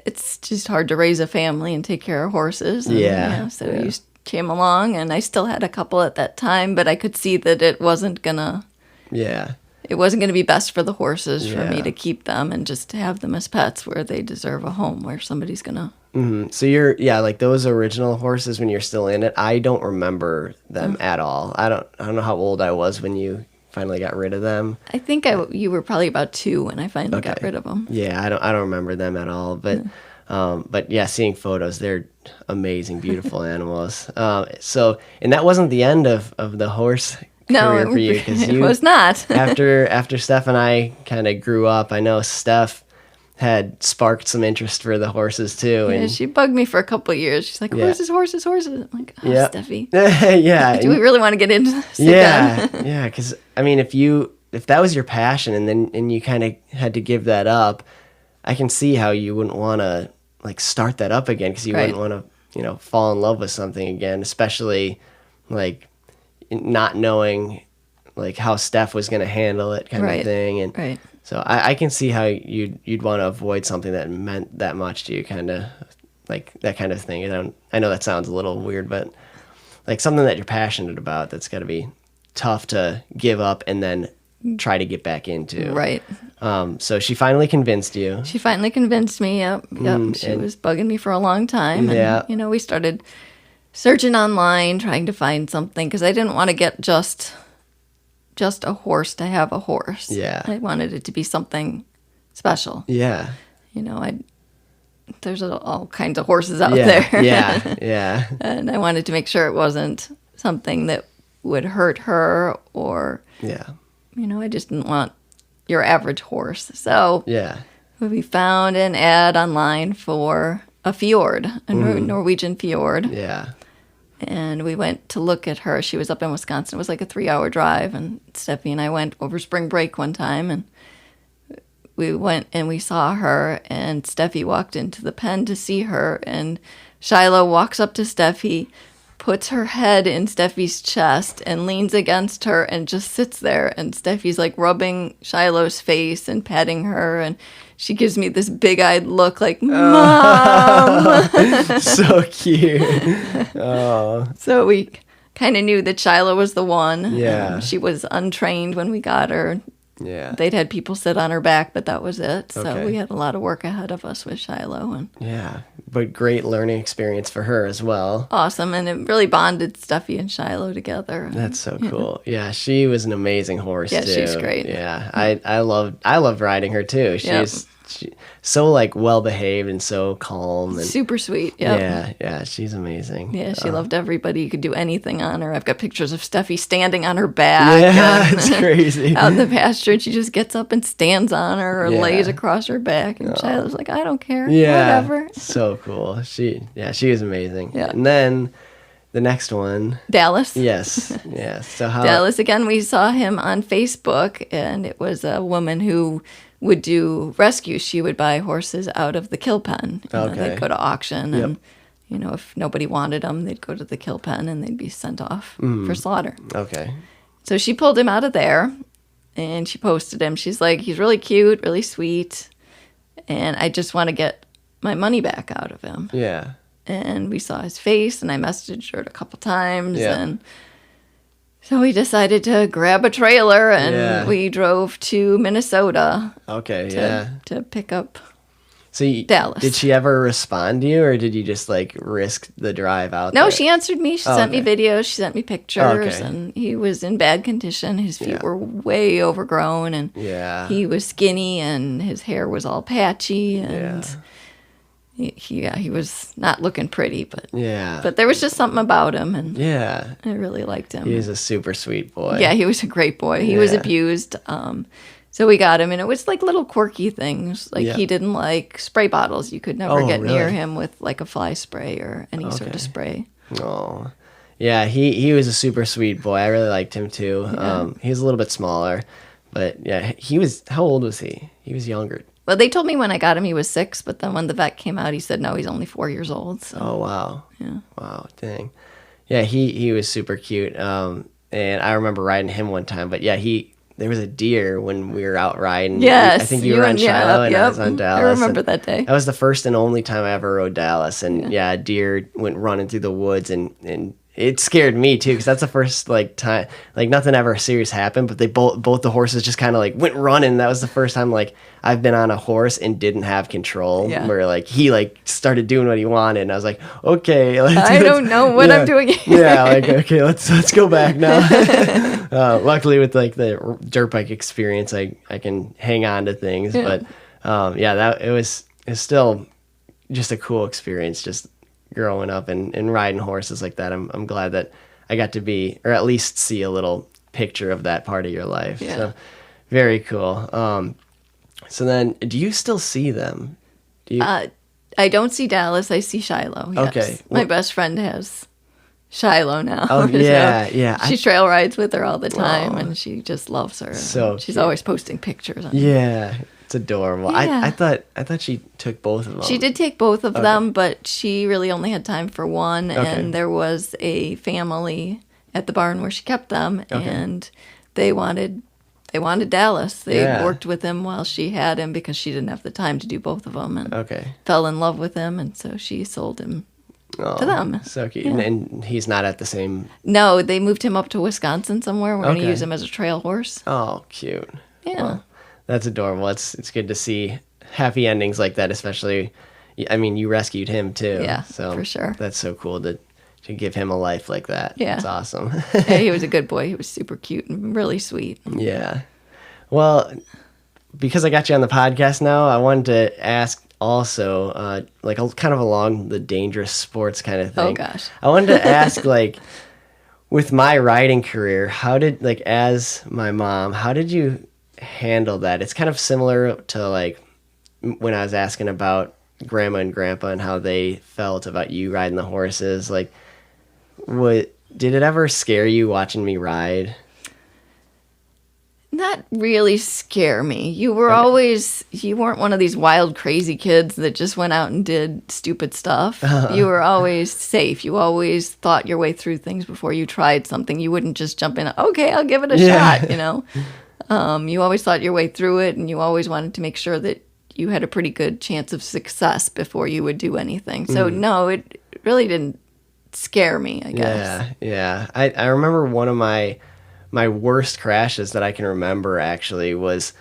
it's just hard to raise a family and take care of horses. And, so you came along, and I still had a couple at that time, but I could see that it wasn't gonna. Yeah. It wasn't going to be best for the horses for Yeah. me to keep them and just to have them as pets, where they deserve a home where somebody's going to. Mm-hmm. So like those original horses when you're still in it, I don't remember them at all. I don't know how old I was when you finally got rid of them. I think you were probably about 2 when I finally got rid of them. Yeah, I don't remember them at all. But yeah, seeing photos, they're amazing, beautiful animals. So and that wasn't the end of the horse career for you, because it was not. after Steph and I kind of grew up, I know Steph had sparked some interest for the horses too. Yeah, And she bugged me for a couple of years. She's like, horses. I'm like, oh, Yeah. Steffi. Yeah. Do we really want to get into this Yeah. again? Yeah. Because I mean, if that was your passion, and you kind of had to give that up, I can see how you wouldn't want to like start that up again, because you Right. wouldn't want to fall in love with something again, especially like not knowing like how Steph was going to handle it, kind of thing. And Right. so I can see how you'd want to avoid something that meant that much to you, kind of like that kind of thing. I know that sounds a little weird, but like something that you're passionate about, that's got to be tough to give up and then try to get back into. Right. So she finally convinced you. She finally convinced me. Yep. She was bugging me for a long time. Yeah. And, we started searching online, trying to find something, because I didn't want to get just just a horse to have a horse. Yeah. I wanted it to be something special. Yeah. You know, there's all kinds of horses out Yeah. there. Yeah. Yeah. And I wanted to make sure it wasn't something that would hurt her or, Yeah. you know, I just didn't want your average horse. So Yeah. we found an ad online for a fjord, a Norwegian fjord. Yeah. And we went to look at her. She was up in Wisconsin. It was like a 3-hour drive. And Steffi and I went over spring break one time. And we went and we saw her. And Steffi walked into the pen to see her. And Shiloh walks up to Steffi, puts her head in Steffi's chest and leans against her and just sits there. And Steffi's like rubbing Shiloh's face and petting her. And she gives me this big-eyed look like, Mom! So cute. Oh. So we kind of knew that Shiloh was the one. Yeah. She was untrained when we got her. Yeah. They'd had people sit on her back, but that was it. So Okay. we had a lot of work ahead of us with Shiloh. And Yeah. But great learning experience for her as well. awesome. And it really bonded Steffi and Shiloh together. That's so cool. Yeah, she was an amazing horse Yeah, too. she's great. Yeah, I loved riding her too. She's so like well behaved and so calm and Super sweet. Yep. yeah, she's amazing. Yeah, she loved everybody. You could do anything on her. I've got pictures of Steffi standing on her back. Yeah, and it's crazy. out in the pasture, and she just gets up and stands on her or Yeah. lays across her back. And Shiloh's like, I don't care. Yeah, Whatever. so cool. She was amazing. Yeah. And then the next one, Dallas. yes, yeah. So how? Dallas, again, we saw him on Facebook, and it was a woman who would do rescues. She would buy horses out of the kill pen. You know, Okay. they'd go to auction, and you know, if nobody wanted them, they'd go to the kill pen, and they'd be sent off for slaughter. Okay. So she pulled him out of there, and she posted him. She's like, he's really cute, really sweet, and I just want to get my money back out of him. Yeah. And we saw his face, and I messaged her a couple times, Yeah. and so we decided to grab a trailer, and we drove to Minnesota Okay. to pick up. So Dallas. Did she ever respond to you, or did you just like risk the drive out No, there? she answered me. She sent me okay. videos. She sent me pictures, Okay. and he was in bad condition. His feet Yeah. were way overgrown, and Yeah. he was skinny, and his hair was all patchy, and he was not looking pretty, but there was just something about him, and Yeah. I really liked him. He is a super sweet boy. Yeah, he was a great boy. He was Yeah. abused. So we got him, and it was like little quirky things. Like Yeah. he didn't like spray bottles. You could never Oh, get near really? him with like a fly spray or any sort Okay. of spray. Oh. Yeah, he was a super sweet boy. I really liked him too. He was a little bit smaller, but yeah, how old was he? He was younger. Well, they told me when I got him he was 6, but then when the vet came out, he said no, he's only 4 years old. So Oh, wow. yeah. Wow, dang. Yeah, he was super cute. And I remember riding him one time, but yeah, there was a deer when we were out riding. Yes, I think you were on Shiloh and I was on Dallas. I remember and that day. That was the first and only time I ever rode Dallas. And yeah, a deer went running through the woods and it scared me too, because that's the first like time, like nothing ever serious happened, but they both the horses just kind of like went running. That was the first time like I've been on a horse and didn't have control, Yeah. where like he like started doing what he wanted, and I was like, okay, I don't know what I'm doing here. Yeah, like okay, let's go back now. Luckily, with like the dirt bike experience, I can hang on to things, but it was still just a cool experience, just growing up and riding horses like that. I'm glad that I got to be, or at least see a little picture of that part of your life. Yeah. So very cool. So then, do you still see them? Do you? I don't see Dallas. I see Shiloh. Yes. Okay. My Well- best friend has Shiloh now. Oh, So yeah, yeah. She trail rides with her all the time, Aw. and she just loves her. So she's cute. always posting pictures. Yeah, it's adorable. Yeah. I thought she took both of them. She did take both of them, but she really only had time for one. Okay. And there was a family at the barn where she kept them, Okay. and they wanted Dallas. They Yeah. worked with him while she had him because she didn't have the time to do both of them, and Okay. fell in love with him, and so she sold him Oh, to them. So cute. Yeah. And he's not at the same. No, they moved him up to Wisconsin somewhere. We're going Okay. to use him as a trail horse. Oh, cute. Yeah. Well, that's adorable. It's good to see happy endings like that, especially. I mean, you rescued him too. Yeah, so for sure. That's so cool to to give him a life like that. Yeah. It's awesome. Yeah, he was a good boy. He was super cute and really sweet. Yeah. Well, because I got you on the podcast now, I wanted to ask also, kind of along the dangerous sports kind of thing. Oh, gosh. I wanted to ask, with my riding career, as my mom, how did you handle that? It's kind of similar to, when I was asking about grandma and grandpa and how they felt about you riding the horses. Did it ever scare you watching me ride? Not really scare me. You weren't one of these wild, crazy kids that just went out and did stupid stuff. You were always safe. You always thought your way through things before you tried something. You wouldn't just jump in, okay, I'll give it a shot, You always thought your way through it, and you always wanted to make sure that you had a pretty good chance of success before you would do anything. So, no, it really didn't scare me, I guess. Yeah. I remember one of my worst crashes that I can remember actually was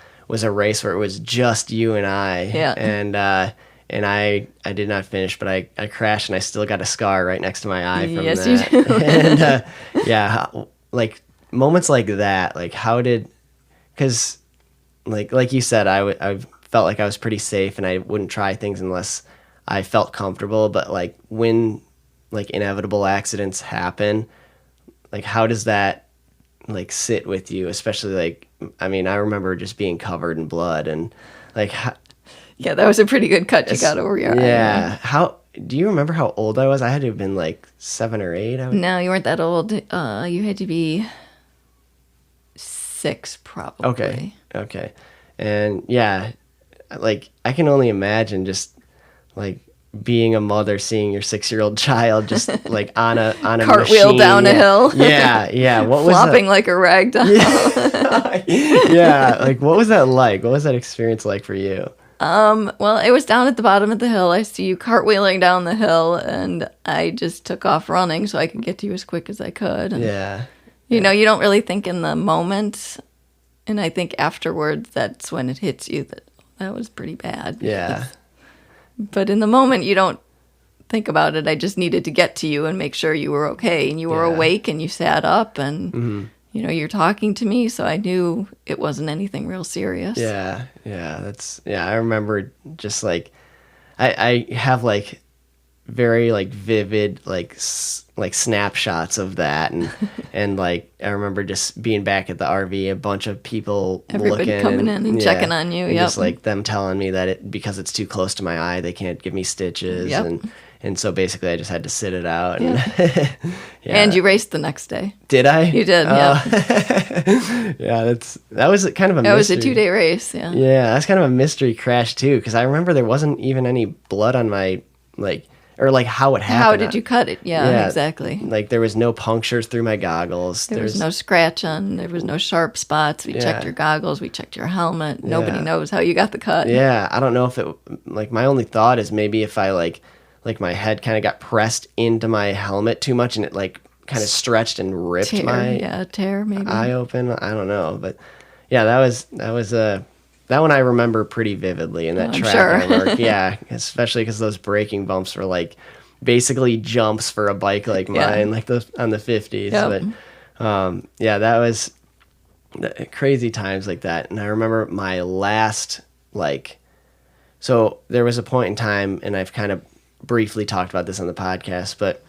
a race where it was just you and I. Yeah. And I did not finish, but I crashed and I still got a scar right next to my eye from yes, that. You do. And moments like that, because like you said, I felt like I was pretty safe and I wouldn't try things unless I felt comfortable. But when inevitable accidents happen, how does that sit with you, especially I remember just being covered in blood and yeah, that was a pretty good cut you got over your eye. Yeah. How do you remember how old I was? I had to have been 7 or 8. No, you weren't that old. You had to be 6 probably. Okay. And yeah, I can only imagine just being a mother, seeing your 6-year-old child just on a cartwheel machine. down a hill. Yeah. What was flopping like a rag doll. Yeah. What was that like? What was that experience like for you? Well, it was down at the bottom of the hill. I see you cartwheeling down the hill, and I just took off running so I could get to you as quick as I could. And, you don't really think in the moment, and I think afterwards that's when it hits you that was pretty bad. Yeah. But in the moment, you don't think about it. I just needed to get to you and make sure you were okay, and you were awake, and you sat up, and you're talking to me, so I knew it wasn't anything real serious. Yeah. I remember just I have very vivid snapshots of that, and I remember just being back at the RV, a bunch of people Everybody looking coming in and checking on you. And yep. just them telling me that because it's too close to my eye, they can't give me stitches. Yep. And so basically I just had to sit it out. And, and you raced the next day. Did I? You did, yeah. Yeah, that was kind of a mystery. It was a 2-day race, yeah. Yeah, that's kind of a mystery crash too, because I remember there wasn't even any blood on my, how it happened. How did you cut it? Yeah, exactly. There was no punctures through my goggles. There was no scratch on, there was no sharp spots. We checked your goggles, we checked your helmet. Nobody knows how you got the cut. Yeah, I don't know if it, my only thought is maybe if I my head kind of got pressed into my helmet too much and it kind of stretched and ripped tear maybe. Eye open. I don't know, but yeah, that one I remember pretty vividly in that track I worked. Yeah, especially because those braking bumps were basically jumps for a bike like mine, on the 50s. Yep. But that was crazy times like that. And I remember my last so there was a point in time, and I've kind of briefly talked about this on the podcast, but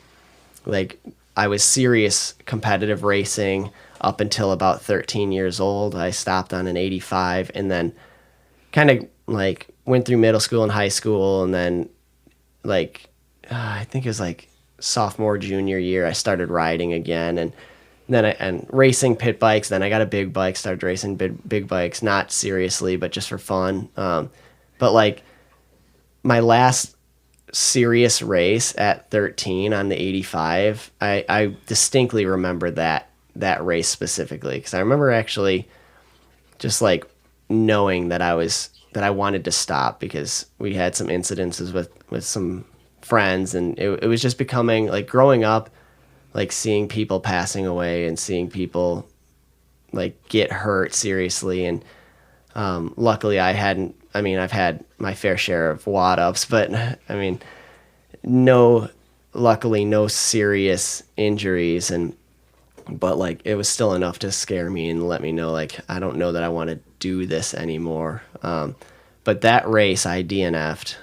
I was serious competitive racing up until about 13 years old. I stopped on an 85 and then kind of went through middle school and high school, and then I think it was sophomore, junior year, I started riding again, and then and racing pit bikes. Then I got a big bike, started racing big bikes, not seriously, but just for fun. But my last serious race at 13 on the 85, I distinctly remember that race specifically, because I remember actually just knowing that I wanted to stop because we had some incidences with some friends, and it was just becoming growing up, seeing people passing away and seeing people get hurt seriously. And luckily I've had my fair share of wad ups, but no luckily no serious injuries, but like it was still enough to scare me and let me know like I don't know that I want to do this anymore. But that race I DNF'd,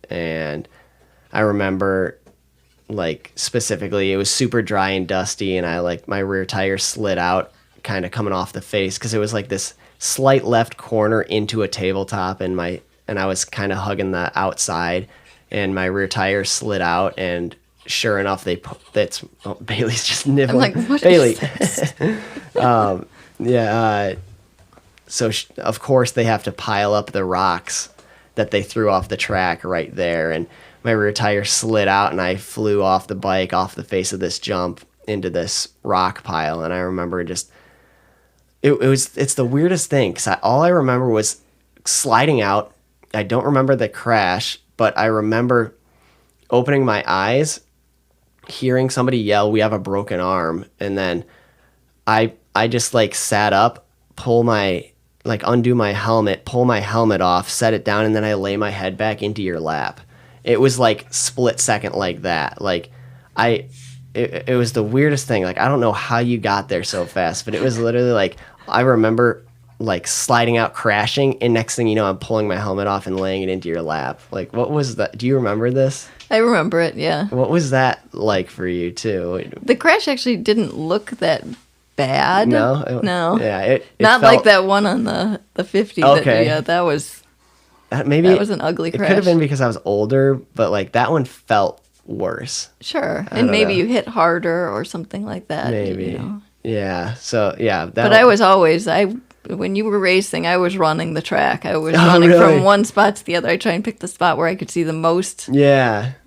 and I remember like specifically it was super dry and dusty, and I like my rear tire slid out kind of coming off the face because it was like this slight left corner into a tabletop, and I was kind of hugging the outside, and my rear tire slid out, and sure enough Bailey's just nibbling. I'm like, what Bailey. is this? So of course they have to pile up the rocks that they threw off the track right there, and my rear tire slid out, and I flew off the bike off the face of this jump into this rock pile. And I remember just it's the weirdest thing because all I remember was sliding out. I don't remember the crash, but I remember opening my eyes, hearing somebody yell, "We have a broken arm," and then I just like sat up, undo my helmet, pull my helmet off, set it down, and then I lay my head back into your lap. It was like split second like that. Like it was the weirdest thing. Like I don't know how you got there so fast, but it was literally like I remember like sliding out, crashing, and next thing you know, I'm pulling my helmet off and laying it into your lap. Like what was that? Do you remember this? I remember it, yeah. What was that like for you too? The crash actually didn't look that bad. No? No. Yeah. It Not felt, like that one on the 50. Okay. That was an ugly crash. It could have been because I was older, but like that one felt worse. Sure. And maybe you hit harder or something like that. Maybe. You know? Yeah. So yeah. But I was always, when you were racing, I was running the track. I was running really? from one spot to the other. I try and pick the spot where I could see the most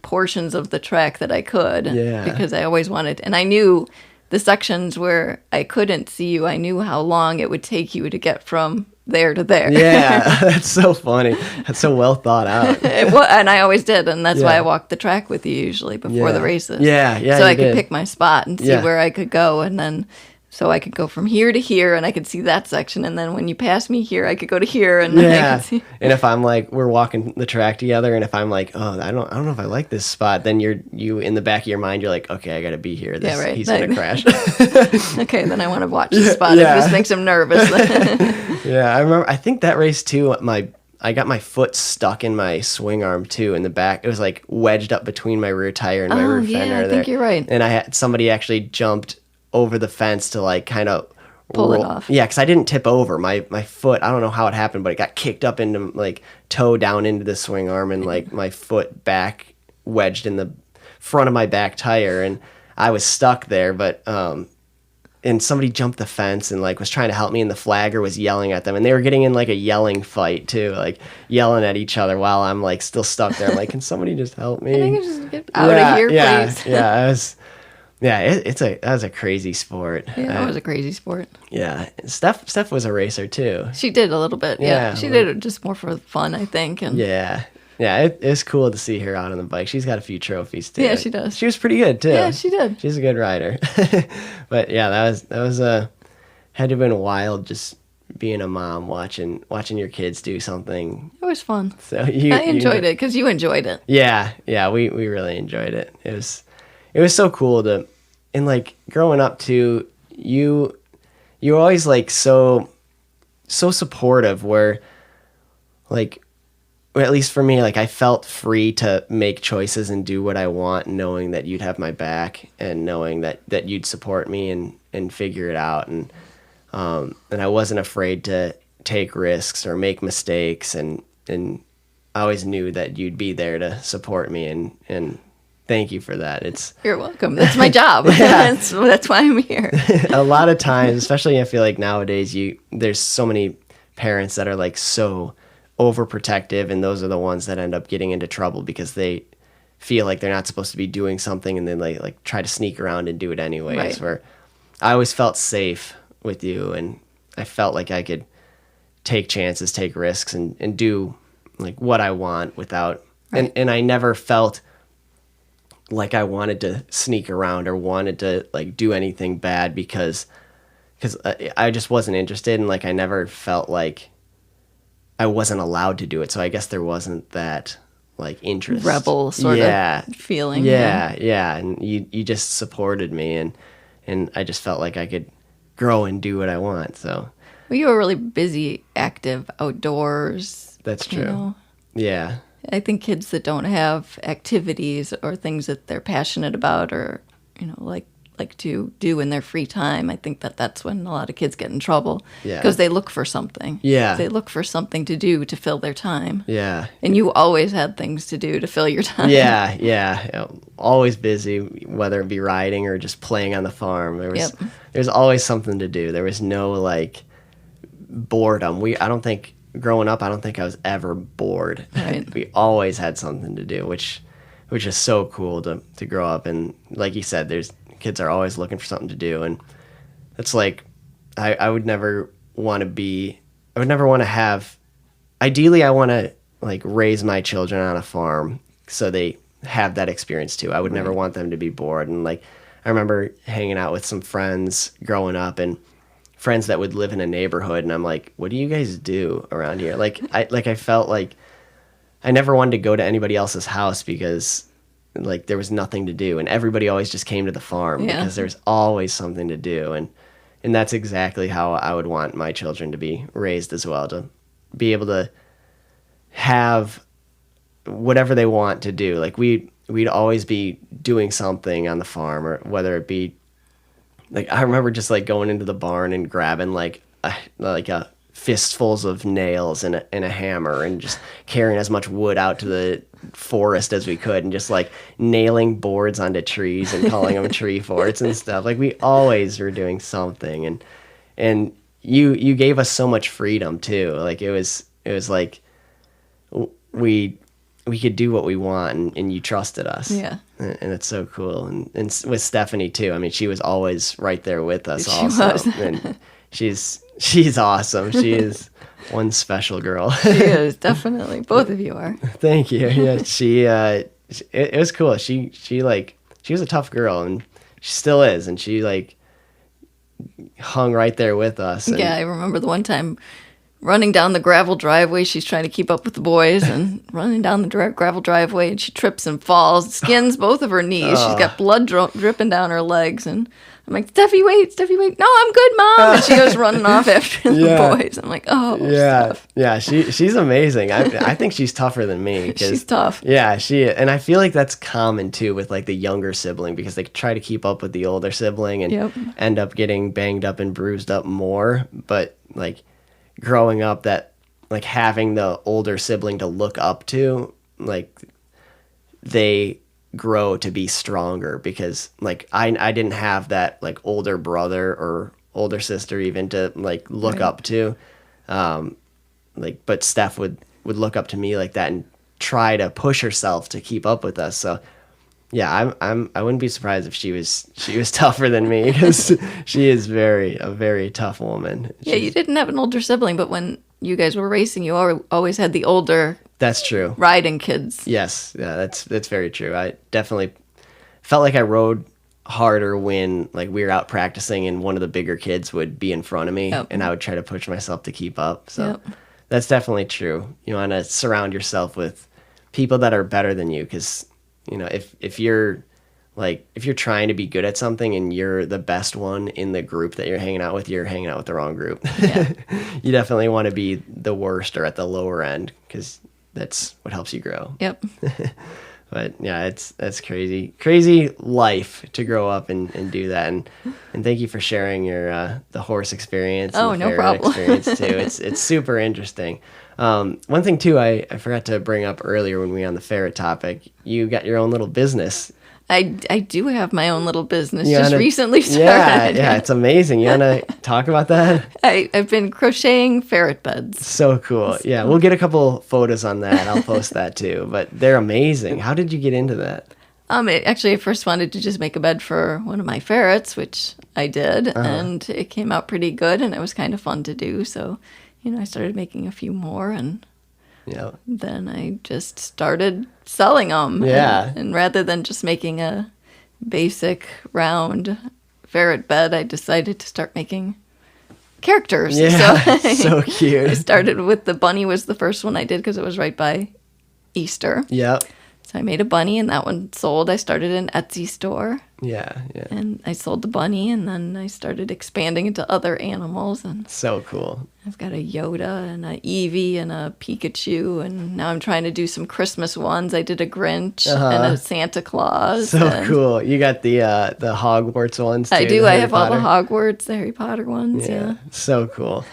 portions of the track that I could. Yeah. Because I always wanted, and I knew the sections where I couldn't see you, I knew how long it would take you to get from there to there. Yeah, that's so funny. That's so well thought out. And I always did, and that's why I walked the track with you usually before the races. Yeah, so I could pick my spot and see where I could go, and then so I could go from here to here, and I could see that section, and then when you pass me here, I could go to here, and then I could see. And if I'm like, we're walking the track together, and if I'm like, oh, I don't know if I like this spot, then you in the back of your mind, you're like, okay, I got to be here. He's gonna crash. Okay, then I want to watch the spot. It just makes him nervous. Yeah, I remember. I think that race too. I got my foot stuck in my swing arm too in the back. It was like wedged up between my rear tire and my rear fender. I think you're right. And I had somebody actually jumped over the fence to like kind of pull it off. Yeah, because I didn't tip over. My foot, I don't know how it happened, but it got kicked up into like toe down into the swing arm, and like my foot back wedged in the front of my back tire, and I was stuck there. But and somebody jumped the fence and like was trying to help me, and the flagger was yelling at them, and they were getting in like a yelling fight too, like yelling at each other while I'm like still stuck there. I'm like, can somebody just help me? Can I just get out of here, please? That was a crazy sport. Yeah, it was a crazy sport. Yeah, Steph was a racer too. She did a little bit. Yeah, she did it just more for fun, I think. And it's cool to see her out on the bike. She's got a few trophies too. Yeah, she does. She was pretty good too. Yeah, she did. She's a good rider. But yeah, that was had to have been wild just being a mom watching your kids do something. It was fun. So I enjoyed it because you enjoyed it. Yeah, we really enjoyed it. It was so cool and like growing up too, you were always like so supportive, where like, or at least for me, like I felt free to make choices and do what I want, knowing that you'd have my back and knowing that you'd support me and figure it out. And I wasn't afraid to take risks or make mistakes, and I always knew that you'd be there to support me, and thank you for that. You're welcome. That's my job. That's why I'm here. A lot of times, especially I feel like nowadays, there's so many parents that are like so overprotective, and those are the ones that end up getting into trouble because they feel like they're not supposed to be doing something, and then like try to sneak around and do it anyways. Right. Where I always felt safe with you, and I felt like I could take chances, take risks, and do like what I want without and I never felt like I wanted to sneak around or wanted to like do anything bad because I just wasn't interested, and like I never felt like I wasn't allowed to do it. So I guess there wasn't that like interest, rebel sort of feeling. Yeah. And you just supported me, and I just felt like I could grow and do what I want. So well, you were really busy, active, outdoors. That's true. You know? Yeah. I think kids that don't have activities or things that they're passionate about or, like to do in their free time, I think that's when a lot of kids get in trouble. Yeah. Because they look for something. Yeah. They look for something to do to fill their time. Yeah. And you always had things to do to fill your time. Yeah. Always busy, whether it be riding or just playing on the farm. There's always something to do. There was no like boredom. Growing up, I don't think I was ever bored. Right. We always had something to do, which is so cool to grow up. And like you said, kids are always looking for something to do. And it's like, I would never want to have, ideally I want to like raise my children on a farm so they have that experience too. I would never want them to be bored. And like, I remember hanging out with some friends growing up, and friends that would live in a neighborhood, and I'm like, what do you guys do around here? I felt like I never wanted to go to anybody else's house because like there was nothing to do, and everybody always just came to the farm because there's always something to do. And that's exactly how I would want my children to be raised as well, to be able to have whatever they want to do. Like we'd always be doing something on the farm, or whether it be like, I remember just like going into the barn and grabbing like a fistfuls of nails and a hammer, and just carrying as much wood out to the forest as we could, and just like nailing boards onto trees and calling them tree forts and stuff. Like we always were doing something, and you gave us so much freedom too. Like it was like we could do what we want, and you trusted us. Yeah. And it's so cool. And with Stephanie too. I mean, she was always right there with us She also. was. And she's awesome. She is one special girl. She is, definitely. Both of you are. Thank you. Yeah, it was cool. She was a tough girl, and she still is. And she like hung right there with us. And yeah, I remember the one time running down the gravel driveway. She's trying to keep up with the boys and running down the gravel driveway, and she trips and falls, skins both of her knees. She's got blood dripping down her legs, and I'm like, Steffi, wait. No, I'm good, Mom. And she goes running off after the boys. I'm like, oh, yeah. Steph. Yeah, she's amazing. I think she's tougher than me. She's tough. Yeah, and I feel like that's common too with like the younger sibling, because they try to keep up with the older sibling and end up getting banged up and bruised up more. But like growing up, that like having the older sibling to look up to, like they grow to be stronger, because like I didn't have that like older brother or older sister even to like look up to, but Steph would look up to me like that and try to push herself to keep up with us. So yeah, I wouldn't be surprised if she was tougher than me, because she is a very tough woman. Yeah, you didn't have an older sibling, but when you guys were racing, you always had the older. That's true. Riding kids. Yes, yeah, that's very true. I definitely felt like I rode harder when like we were out practicing and one of the bigger kids would be in front of me, and I would try to push myself to keep up. So that's definitely true. You want to surround yourself with people that are better than you, because if you're trying to be good at something and you're the best one in the group that you're hanging out with, you're hanging out with the wrong group. Yeah. You definitely want to be the worst or at the lower end, because that's what helps you grow. Yep. But yeah, that's crazy life to grow up and do that. And thank you for sharing your the horse experience. Oh, and the no problem. Experience too. It's super interesting. One thing too, I forgot to bring up earlier when we were on the ferret topic. You got your own little business. I do have my own little business, recently started. Yeah, it's amazing. You want to talk about that? I've been crocheting ferret beds. So cool. Yeah, we'll get a couple photos on that. I'll post that too. But they're amazing. How did you get into that? Actually, I first wanted to just make a bed for one of my ferrets, which I did, and it came out pretty good, and it was kind of fun to do. So, I started making a few more, and then I just started selling them. Yeah. And rather than just making a basic round ferret bed, I decided to start making characters. Yeah, so cute. I started with the bunny was the first one I did because it was right by Easter. Yep. So I made a bunny, and that one sold. I started an Etsy store, Yeah. and I sold the bunny, and then I started expanding into other animals. And So cool. I've got a Yoda and a Eevee and a Pikachu, and now I'm trying to do some Christmas ones. I did a Grinch and a Santa Claus. So cool. You got the Hogwarts ones too. I do. the I Harry have Potter? all the Hogwarts, the Harry Potter ones. Yeah. So cool.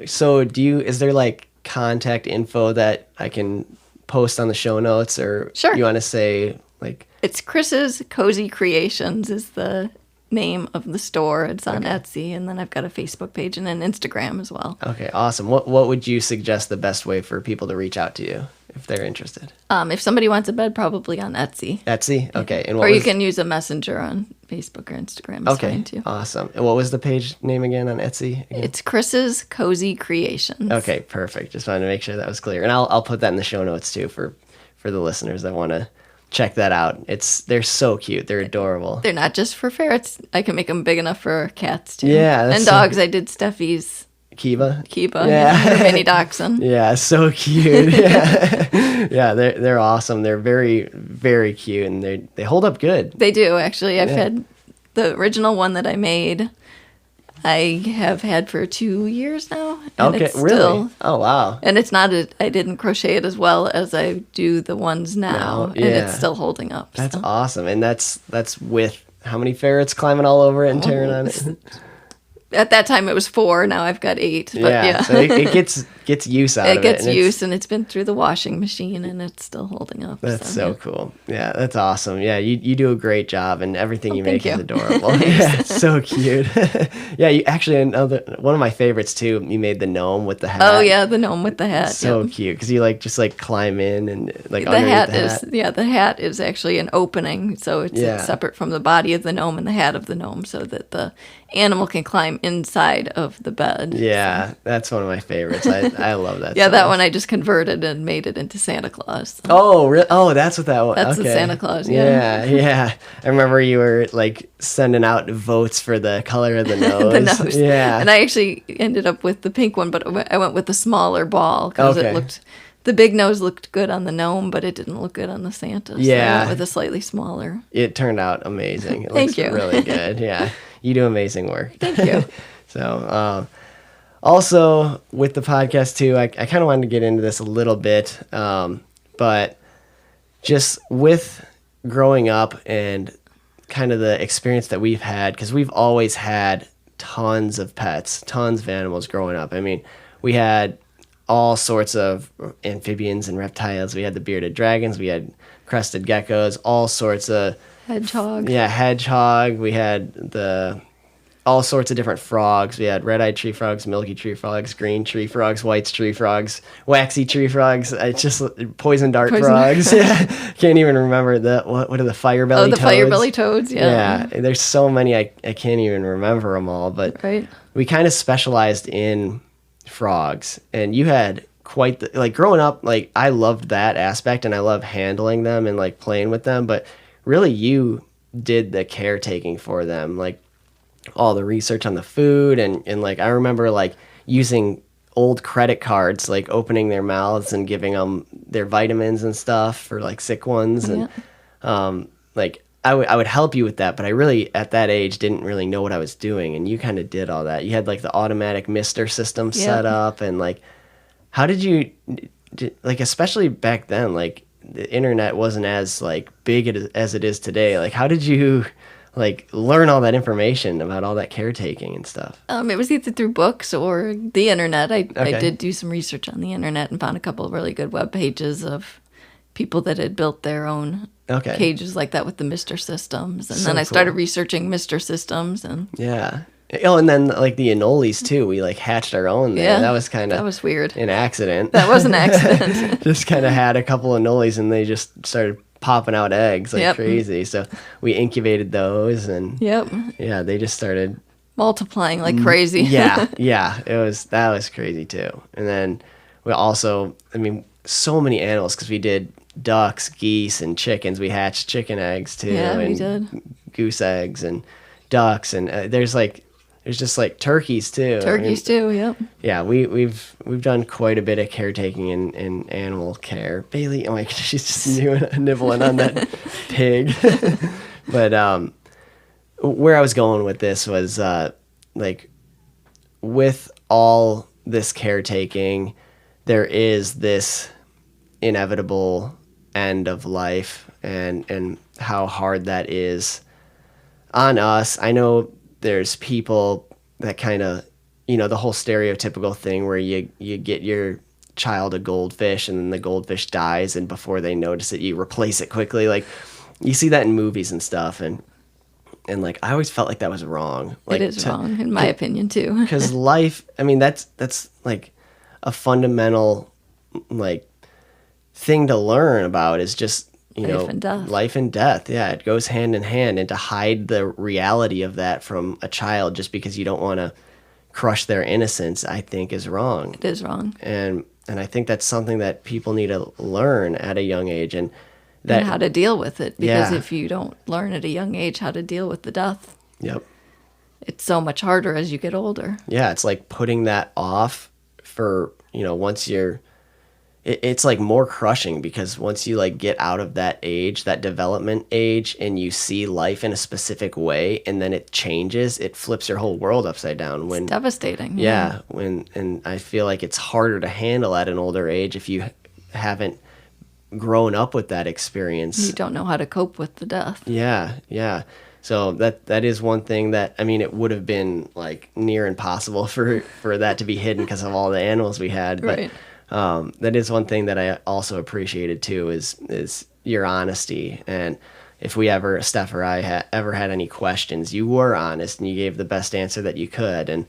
So is there like contact info that I can post on the show notes, or Sure. you want to say like? It's Chris's Cozy Creations is the name of the store. It's on Etsy, and then I've got a Facebook page and an Instagram as well. Okay, awesome. What would you suggest the best way for people to reach out to you if they're interested? If somebody wants a bed, probably on Etsy. Etsy? Okay. And Or you can use a messenger on Facebook or Instagram. It's fine too. Awesome. And what was the page name again on Etsy? Again? It's Chris's Cozy Creations. Okay, perfect. Just wanted to make sure that was clear. And I'll put that in the show notes too for the listeners that want to check that out. They're so cute. They're adorable. They're not just for ferrets. I can make them big enough for cats too. Yeah. And dogs. I did Steffi's Kiva. Yeah. Mini dachshund. Yeah, so cute. Yeah, yeah, they're awesome. They're very, very cute, and they hold up good. They do, actually. I've had the original one that I made. I have had for 2 years now. And Okay, it's really? still, Oh, wow. and it's not. I didn't crochet it as well as I do the ones now, and it's still holding up. That's so. awesome, and that's with how many ferrets climbing all over it and tearing on it? At that time, it was 4. Now I've got 8. But yeah. So it gets use out of it. It gets use, and it's been through the washing machine, and it's still holding up. That's so cool. Yeah, that's awesome. Yeah, you do a great job, and everything you make is you. adorable. Yeah, it's so cute. Yeah, you actually one of my favorites too. You made the gnome with the hat. Oh yeah, the gnome with the hat. So cute because you just climb in and like the hat is the hat is actually an opening, so it's separate from the body of the gnome and the hat of the gnome, so that the animal can climb inside of the bed. Yeah, so. That's one of my favorites. I love that. Yeah, that one I just converted and made it into Santa Claus. So. Oh, really? Oh, that's what that was. That's the Santa Claus. Yeah. I remember you were like sending out votes for the color of the nose. The nose. Yeah. And I actually ended up with the pink one, but I went with the smaller ball because it looked. The big nose looked good on the gnome, but it didn't look good on the Santa. So I went with a slightly smaller. It turned out amazing. It Thank looks you. Really good. Yeah. You do amazing work. Thank you. So, also with the podcast too, I kind of wanted to get into this a little bit, but just with growing up and kind of the experience that we've had, because we've always had tons of pets, tons of animals growing up. I mean, we had all sorts of amphibians and reptiles. We had the bearded dragons. We had crested geckos, all sorts of hedgehog. Yeah, hedgehog. We had all sorts of different frogs. We had red-eyed tree frogs, milky tree frogs, green tree frogs, white tree frogs, waxy tree frogs. It's just poison dart frogs. Yeah, can't even remember what are the fire belly toads? Oh, the fire belly toads. Yeah, there's so many I can't even remember them all. But we kind of specialized in frogs, and you had quite growing up. Like I loved that aspect, and I love handling them and like playing with them. But really, you did the caretaking for them, like all the research on the food, and like I remember like using old credit cards, like opening their mouths and giving them their vitamins and stuff for like sick ones, and like I would help you with that, but I really at that age didn't really know what I was doing, and you kind of did all that. You had like the automatic mister system set up, and like how did you like, especially back then, like the internet wasn't as like big as it is today. Like how did you like learn all that information about all that caretaking and stuff? It was either through books or the internet. I did do some research on the internet and found a couple of really good web pages of people that had built their own cages like that with the mister systems. And then I started researching mister systems and Oh, and then like the anoles too. We like hatched our own there. That was weird. An accident. That was an accident. Just kind of had a couple of anoles and they just started popping out eggs like crazy. So we incubated those, and they just started multiplying like crazy. That was crazy too. And then we also, I mean, so many animals because we did ducks, geese, and chickens. We hatched chicken eggs too, and we did goose eggs and ducks, and there's like There's just like turkeys too. Turkeys too, yep. Yeah, we've done quite a bit of caretaking in animal care. Bailey, oh my gosh, she's just nibbling on that pig. But where I was going with this was like with all this caretaking, there is this inevitable end of life, and how hard that is on us. I know there's people that kind of, the whole stereotypical thing where you get your child a goldfish and then the goldfish dies, and before they notice it, you replace it quickly. Like, you see that in movies and stuff, and like I always felt like that was wrong. Like, it is wrong, in my opinion, too. Because life, I mean, that's like a fundamental like thing to learn about, is just life and death. Life and death. Yeah, it goes hand in hand, and to hide the reality of that from a child just because you don't want to crush their innocence, I think is wrong. It is wrong. And I think that's something that people need to learn at a young age, and how to deal with it. Because if you don't learn at a young age how to deal with the death, yep, it's so much harder as you get older. Yeah, it's like putting that off for, once you're, it's like more crushing, because once you like get out of that age, that development age, and you see life in a specific way, and then it changes, it flips your whole world upside down. It's devastating. Yeah. And I feel like it's harder to handle at an older age if you haven't grown up with that experience. You don't know how to cope with the death. Yeah. So that is one thing that, I mean, it would have been like near impossible for that to be hidden because of all the animals we had. But right. That is one thing that I also appreciated too, is your honesty. And if we ever, Steph or I ever had any questions, you were honest and you gave the best answer that you could, and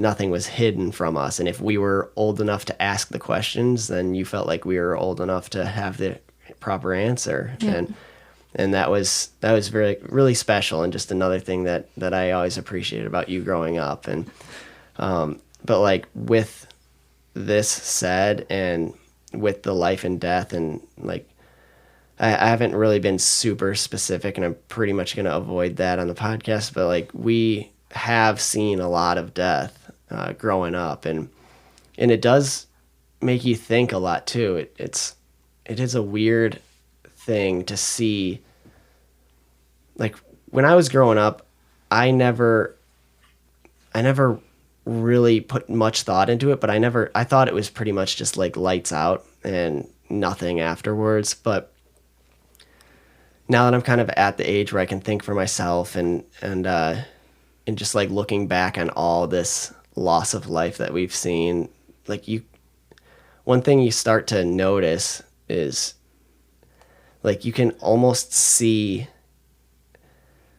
nothing was hidden from us. And if we were old enough to ask the questions, then you felt like we were old enough to have the proper answer. Yeah. And that was very, really special, and just another thing that I always appreciated about you growing up. And but like with this said, and with the life and death, and like I haven't really been super specific, and I'm pretty much going to avoid that on the podcast, but like we have seen a lot of death growing up, and it does make you think a lot too. It is a weird thing to see. Like when I was growing up, I never really put much thought into it, but I thought it was pretty much just like lights out and nothing afterwards. But now that I'm kind of at the age where I can think for myself, and just like looking back on all this loss of life that we've seen, like one thing you start to notice is like you can almost see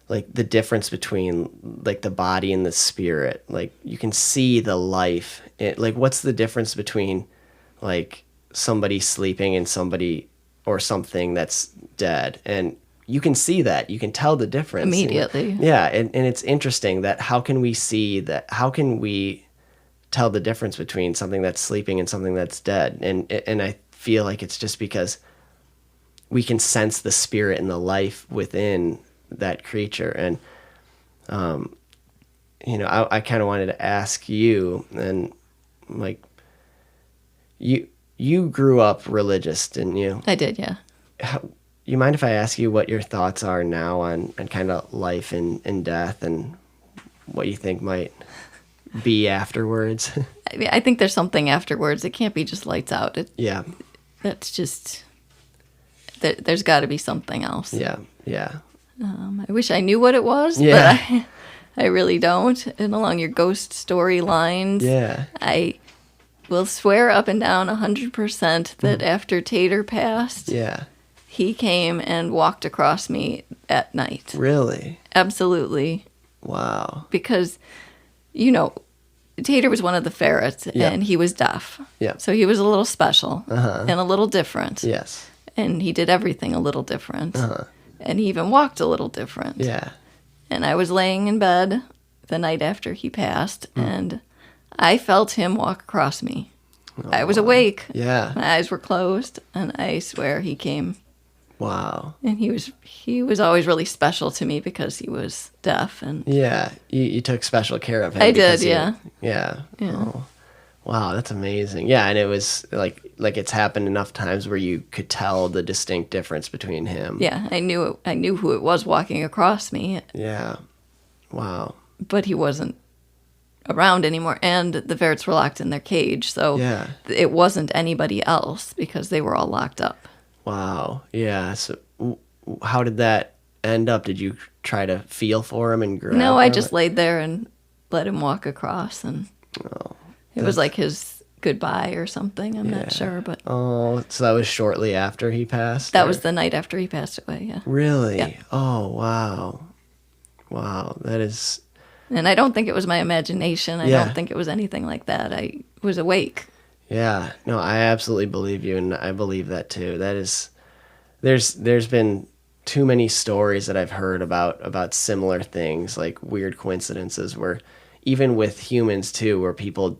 like the difference between like the body and the spirit. Like you can see the life. Like what's the difference between like somebody sleeping and somebody or something that's dead? And you can see that. You can tell the difference immediately. Yeah, and it's interesting that how can we see that? How can we tell the difference between something that's sleeping and something that's dead? And I feel like it's just because we can sense the spirit and the life within that creature. And I kind of wanted to ask you, and like you grew up religious, didn't you? I did, yeah. You mind if I ask you what your thoughts are now on kind of life and death, and what you think might be afterwards? I mean, I think there's something afterwards. It can't be just lights out. Yeah. That's just, there's got to be something else. Yeah. I wish I knew what it was, but I really don't. And along your ghost story lines, I will swear up and down 100% that after Tater passed, he came and walked across me at night. Really? Absolutely. Wow. Because, Tater was one of the ferrets, and he was deaf. Yeah. So he was a little special and a little different. Yes. And he did everything a little different. And he even walked a little different. Yeah. And I was laying in bed the night after he passed, and I felt him walk across me. I was awake. Yeah. My eyes were closed, and I swear he came And he was always really special to me because he was deaf. And Yeah, you took special care of him. I did, yeah. Yeah. Oh, wow, that's amazing. Yeah, and it was like it's happened enough times where you could tell the distinct difference between him. Yeah, I knew who it was walking across me. Yeah. Wow. But he wasn't around anymore, and the ferrets were locked in their cage, so it wasn't anybody else because they were all locked up. Wow. Yeah. So how did that end up? Did you try to feel for him and grab No, I him? just laid there and let him walk across, and it was like his goodbye or something. I'm not sure, but so that was shortly after he passed? That was the night after he passed away, yeah. Really? Yeah. Oh, wow. Wow, that is... And I don't think it was my imagination. I don't think it was anything like that. I was awake. Yeah. No, I absolutely believe you, and I believe that too. That is... There's been too many stories that I've heard about similar things, like weird coincidences where even with humans too, where people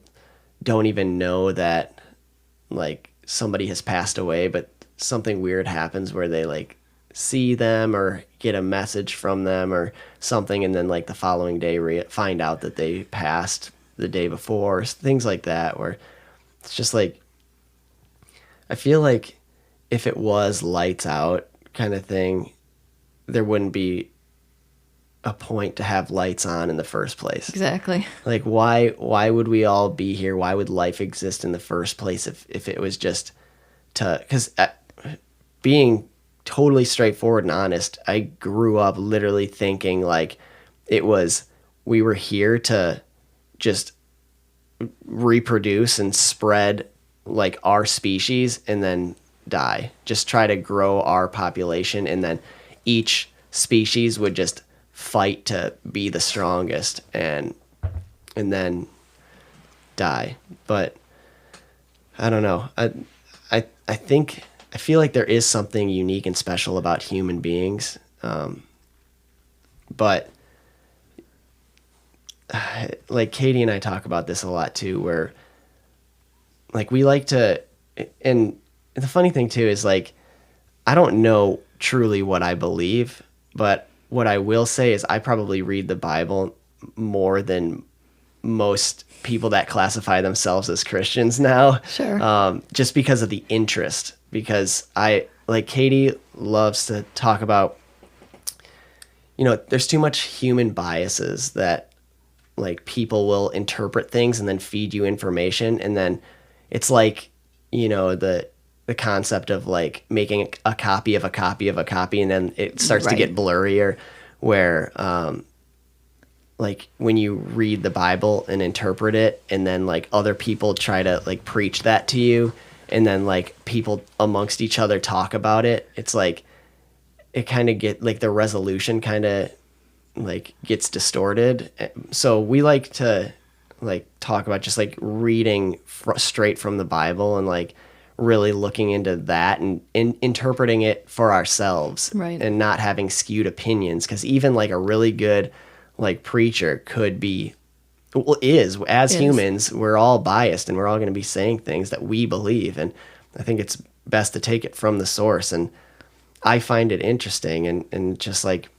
don't even know that like somebody has passed away, but something weird happens where they like see them or get a message from them or something, and then like the following day find out that they passed the day before, things like that, where it's just like, I feel like if it was lights out kind of thing, there wouldn't be a point to have lights on in the first place. Exactly. Like why would we all be here? Why would life exist in the first place if it was just to, because being totally straightforward and honest, I grew up literally thinking like we were here to just reproduce and spread like our species and then die, just try to grow our population, and then each species would just fight to be the strongest and then die. But I don't know. I think I feel like there is something unique and special about human beings. But like Katie and I talk about this a lot too, where like we like to, and the funny thing too is like, I don't know truly what I believe, but what I will say is I probably read the Bible more than most people that classify themselves as Christians now. Sure. Just because of the interest, because like Katie loves to talk about, there's too much human biases that like people will interpret things and then feed you information. And then it's like, the concept of like making a copy of a copy of a copy, and then it starts to get blurrier where like when you read the Bible and interpret it, and then like other people try to like preach that to you, and then like people amongst each other talk about it, it's like it kind of get like the resolution kind of like gets distorted. So we like to like talk about just like reading straight from the Bible and like really looking into that and interpreting it for ourselves, and not having skewed opinions, because even like a really good like preacher could be, humans, we're all biased and we're all going to be saying things that we believe, and I think it's best to take it from the source. And I find it interesting and just like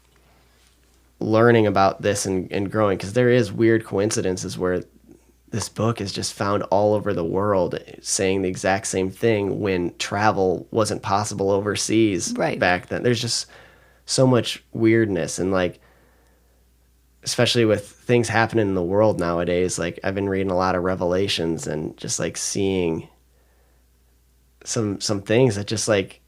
learning about this and growing, because there is weird coincidences where this book is just found all over the world saying the exact same thing when travel wasn't possible overseas back then. There's just so much weirdness, and like, especially with things happening in the world nowadays, like I've been reading a lot of Revelations and just like seeing some things that just like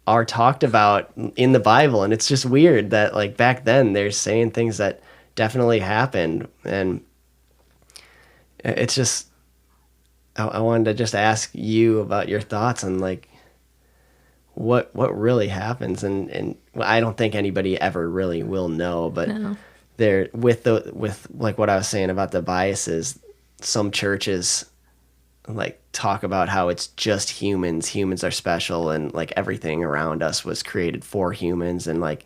are talked about in the Bible. And it's just weird that like back then they're saying things that definitely happened. And it's just, I wanted to just ask you about your thoughts on like what really happens. And I don't think anybody ever really will know, but there with like what I was saying about the biases, some churches like talk about how it's just humans are special, and like everything around us was created for humans, and like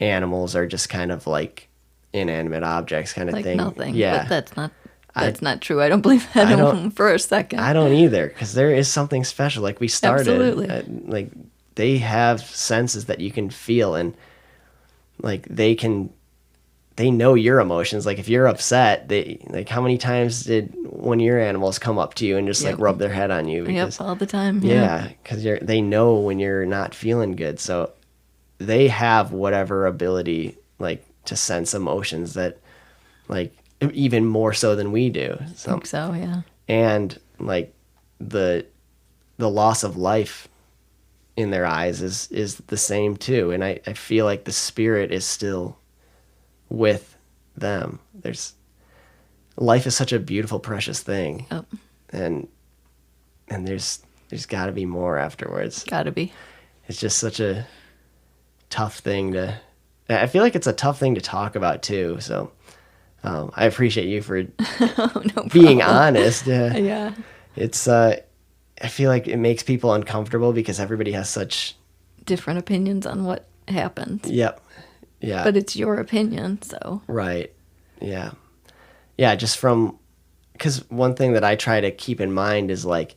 animals are just kind of like inanimate objects kind of like thing. Nothing. Yeah. But that's not true. I don't believe that for a second. I don't either, because there is something special. Like we started, like they have senses that you can feel, and like they know your emotions. Like if you're upset, like how many times did one of your animals come up to you and just like rub their head on you? Because, all the time. yeah, because they know when you're not feeling good. So they have whatever ability like to sense emotions that like even more so than we do. So, I think so, yeah. and like the loss of life in their eyes is the same too. And I feel like the spirit is still with them. Life is such a beautiful, precious thing. Yep. And there's got to be more afterwards. Got to be. It's just such a tough thing I feel like it's a tough thing to talk about too. So I appreciate you for being honest. Yeah. It's I feel like it makes people uncomfortable because everybody has such different opinions on what happened. Yep. Yeah. But it's your opinion, so. Right. Yeah. Yeah, just because one thing that I try to keep in mind is like,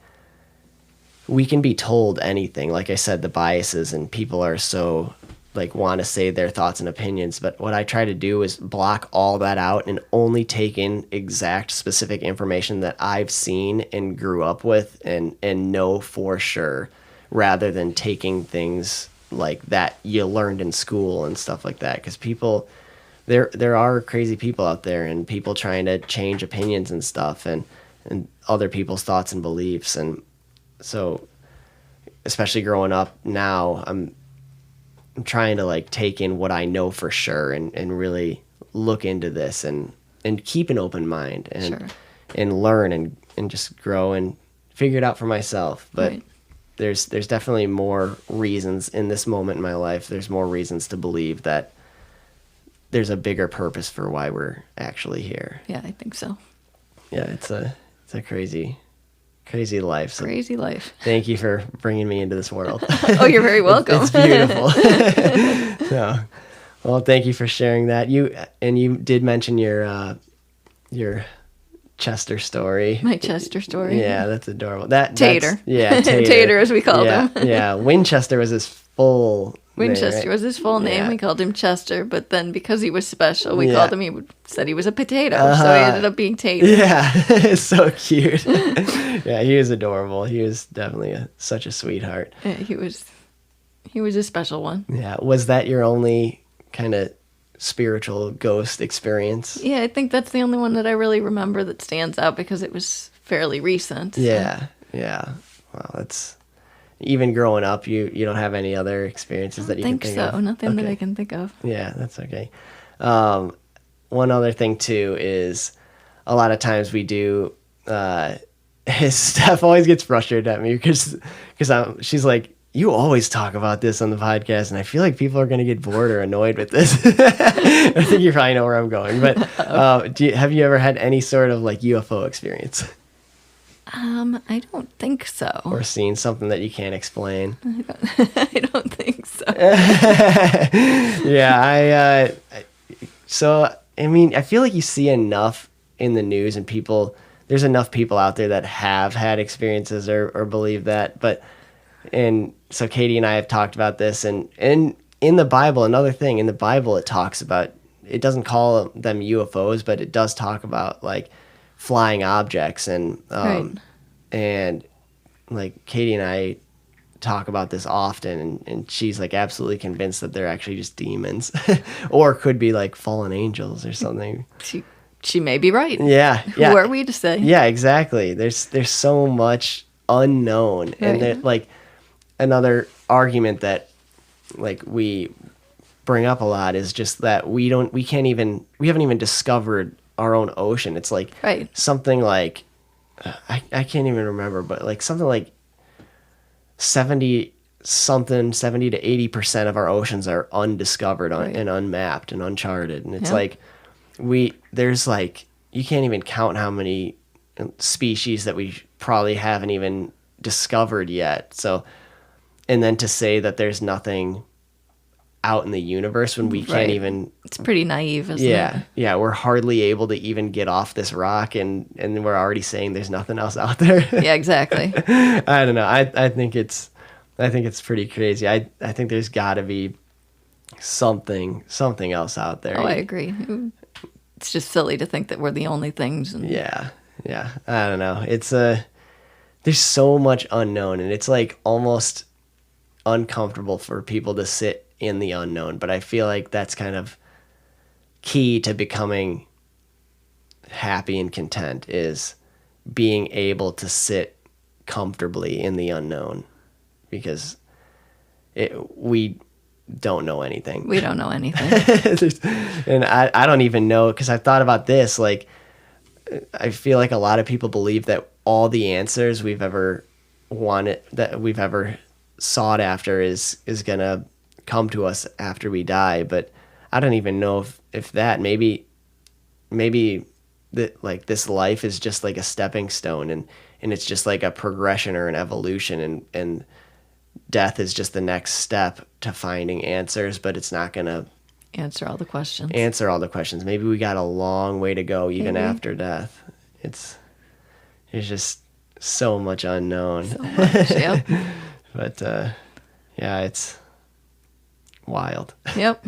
we can be told anything. Like I said, the biases, and people are so like want to say their thoughts and opinions. But what I try to do is block all that out and only take in exact specific information that I've seen and grew up with and know for sure, rather than taking things like that you learned in school and stuff like that. Because people, there are crazy people out there, and people trying to change opinions and stuff, and other people's thoughts and beliefs. And so, especially growing up now, I'm trying to like take in what I know for sure and really look into this and keep an open mind and learn and just grow and figure it out for myself. But right. There's definitely more reasons in this moment in my life. There's more reasons to believe that there's a bigger purpose for why we're actually here. Yeah, I think so. Yeah, it's a crazy life. So crazy life. Thank you for bringing me into this world. Oh, you're very welcome. It's beautiful. So, well, thank you for sharing that. You did mention your Chester story. My Chester story. Yeah, that's adorable. Tater. Yeah, Tater. Tater, as we called him. Yeah, Winchester was his full Winchester name, right? was his full name. Yeah. We called him Chester, but then because he was special, we called him, said he was a potato, so he ended up being Tater. Yeah, it's so cute. Yeah, he was adorable. He was definitely such a sweetheart. Yeah, he was a special one. Yeah, was that your only kind of spiritual ghost experience? Yeah, I think that's the only one that I really remember that stands out because it was fairly recent. So. Yeah. Well, that's even growing up. You don't have any other experiences that you can think of? Nothing that I can think of. Yeah, that's okay. One other thing too is a lot of times we do. His Steph always gets frustrated at me because she's like, you always talk about this on the podcast, and I feel like people are going to get bored or annoyed with this. I think you probably know where I'm going. But have you ever had any sort of like UFO experience? I don't think so. Or seen something that you can't explain? I don't think so. Yeah, so, I mean, I feel like you see enough in the news, and there's enough people out there that have had experiences or believe that. And so Katie and I have talked about this, and in the Bible, another thing, in the Bible it talks about, it doesn't call them UFOs, but it does talk about like flying objects, and right. And like Katie and I talk about this often, and she's like absolutely convinced that they're actually just demons or could be like fallen angels or something. She may be right. Yeah. Who are we to say? Yeah, exactly. There's so much unknown. Right. And like another argument that like we bring up a lot is just that we haven't even discovered our own ocean. It's like right. something like I can't even remember, but like something like 70 to 80% of our oceans are undiscovered right. and unmapped and uncharted. And it's like there's like, you can't even count how many species that we probably haven't even discovered yet. So, and then to say that there's nothing out in the universe when we can't even... It's pretty naive, isn't it? Yeah, we're hardly able to even get off this rock, and we're already saying there's nothing else out there. Yeah, exactly. I don't know. I think it's I think it's pretty crazy. I think there's got to be something else out there. Oh, I agree. It's just silly to think that we're the only things. And... Yeah. I don't know. It's there's so much unknown, and it's like almost uncomfortable for people to sit in the unknown. But I feel like that's kind of key to becoming happy and content, is being able to sit comfortably in the unknown, because we don't know anything. We don't know anything. And I don't even know, because I've thought about this. Like, I feel like a lot of people believe that all the answers we've ever wanted, that we've ever sought after, is gonna come to us after we die. But I don't even know if that maybe that, like, this life is just like a stepping stone, and it's just like a progression or an evolution, and death is just the next step to finding answers, but it's not gonna answer all the questions. Maybe we got a long way to go even after death. There's just so much unknown. So much, yep. But yeah, it's wild. Yep.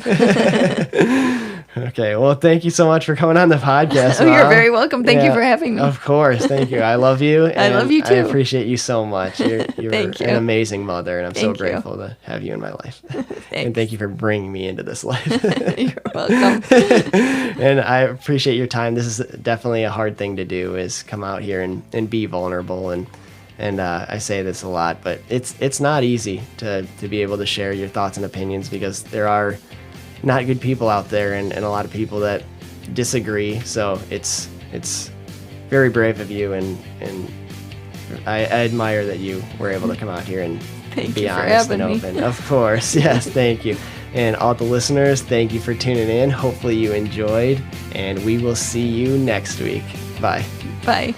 Okay, well, thank you so much for coming on the podcast. Oh, you're very welcome. Thank you for having me. Of course, thank you. I love you. I love you too. I appreciate you so much. You're Thank you. an amazing mother, and I'm so Thank you. grateful to have you in my life. Thanks. And thank you for bringing me into this life. You're welcome. And I appreciate your time. This is definitely a hard thing to do, is come out here and be vulnerable. And I say this a lot, but it's not easy to be able to share your thoughts and opinions, because there are not good people out there, and a lot of people that disagree. So it's very brave of you, and I admire that you were able to come out here and be honest and open. Of course. Yes, thank you. And all the listeners, thank you for tuning in. Hopefully you enjoyed, and we will see you next week. Bye. Bye.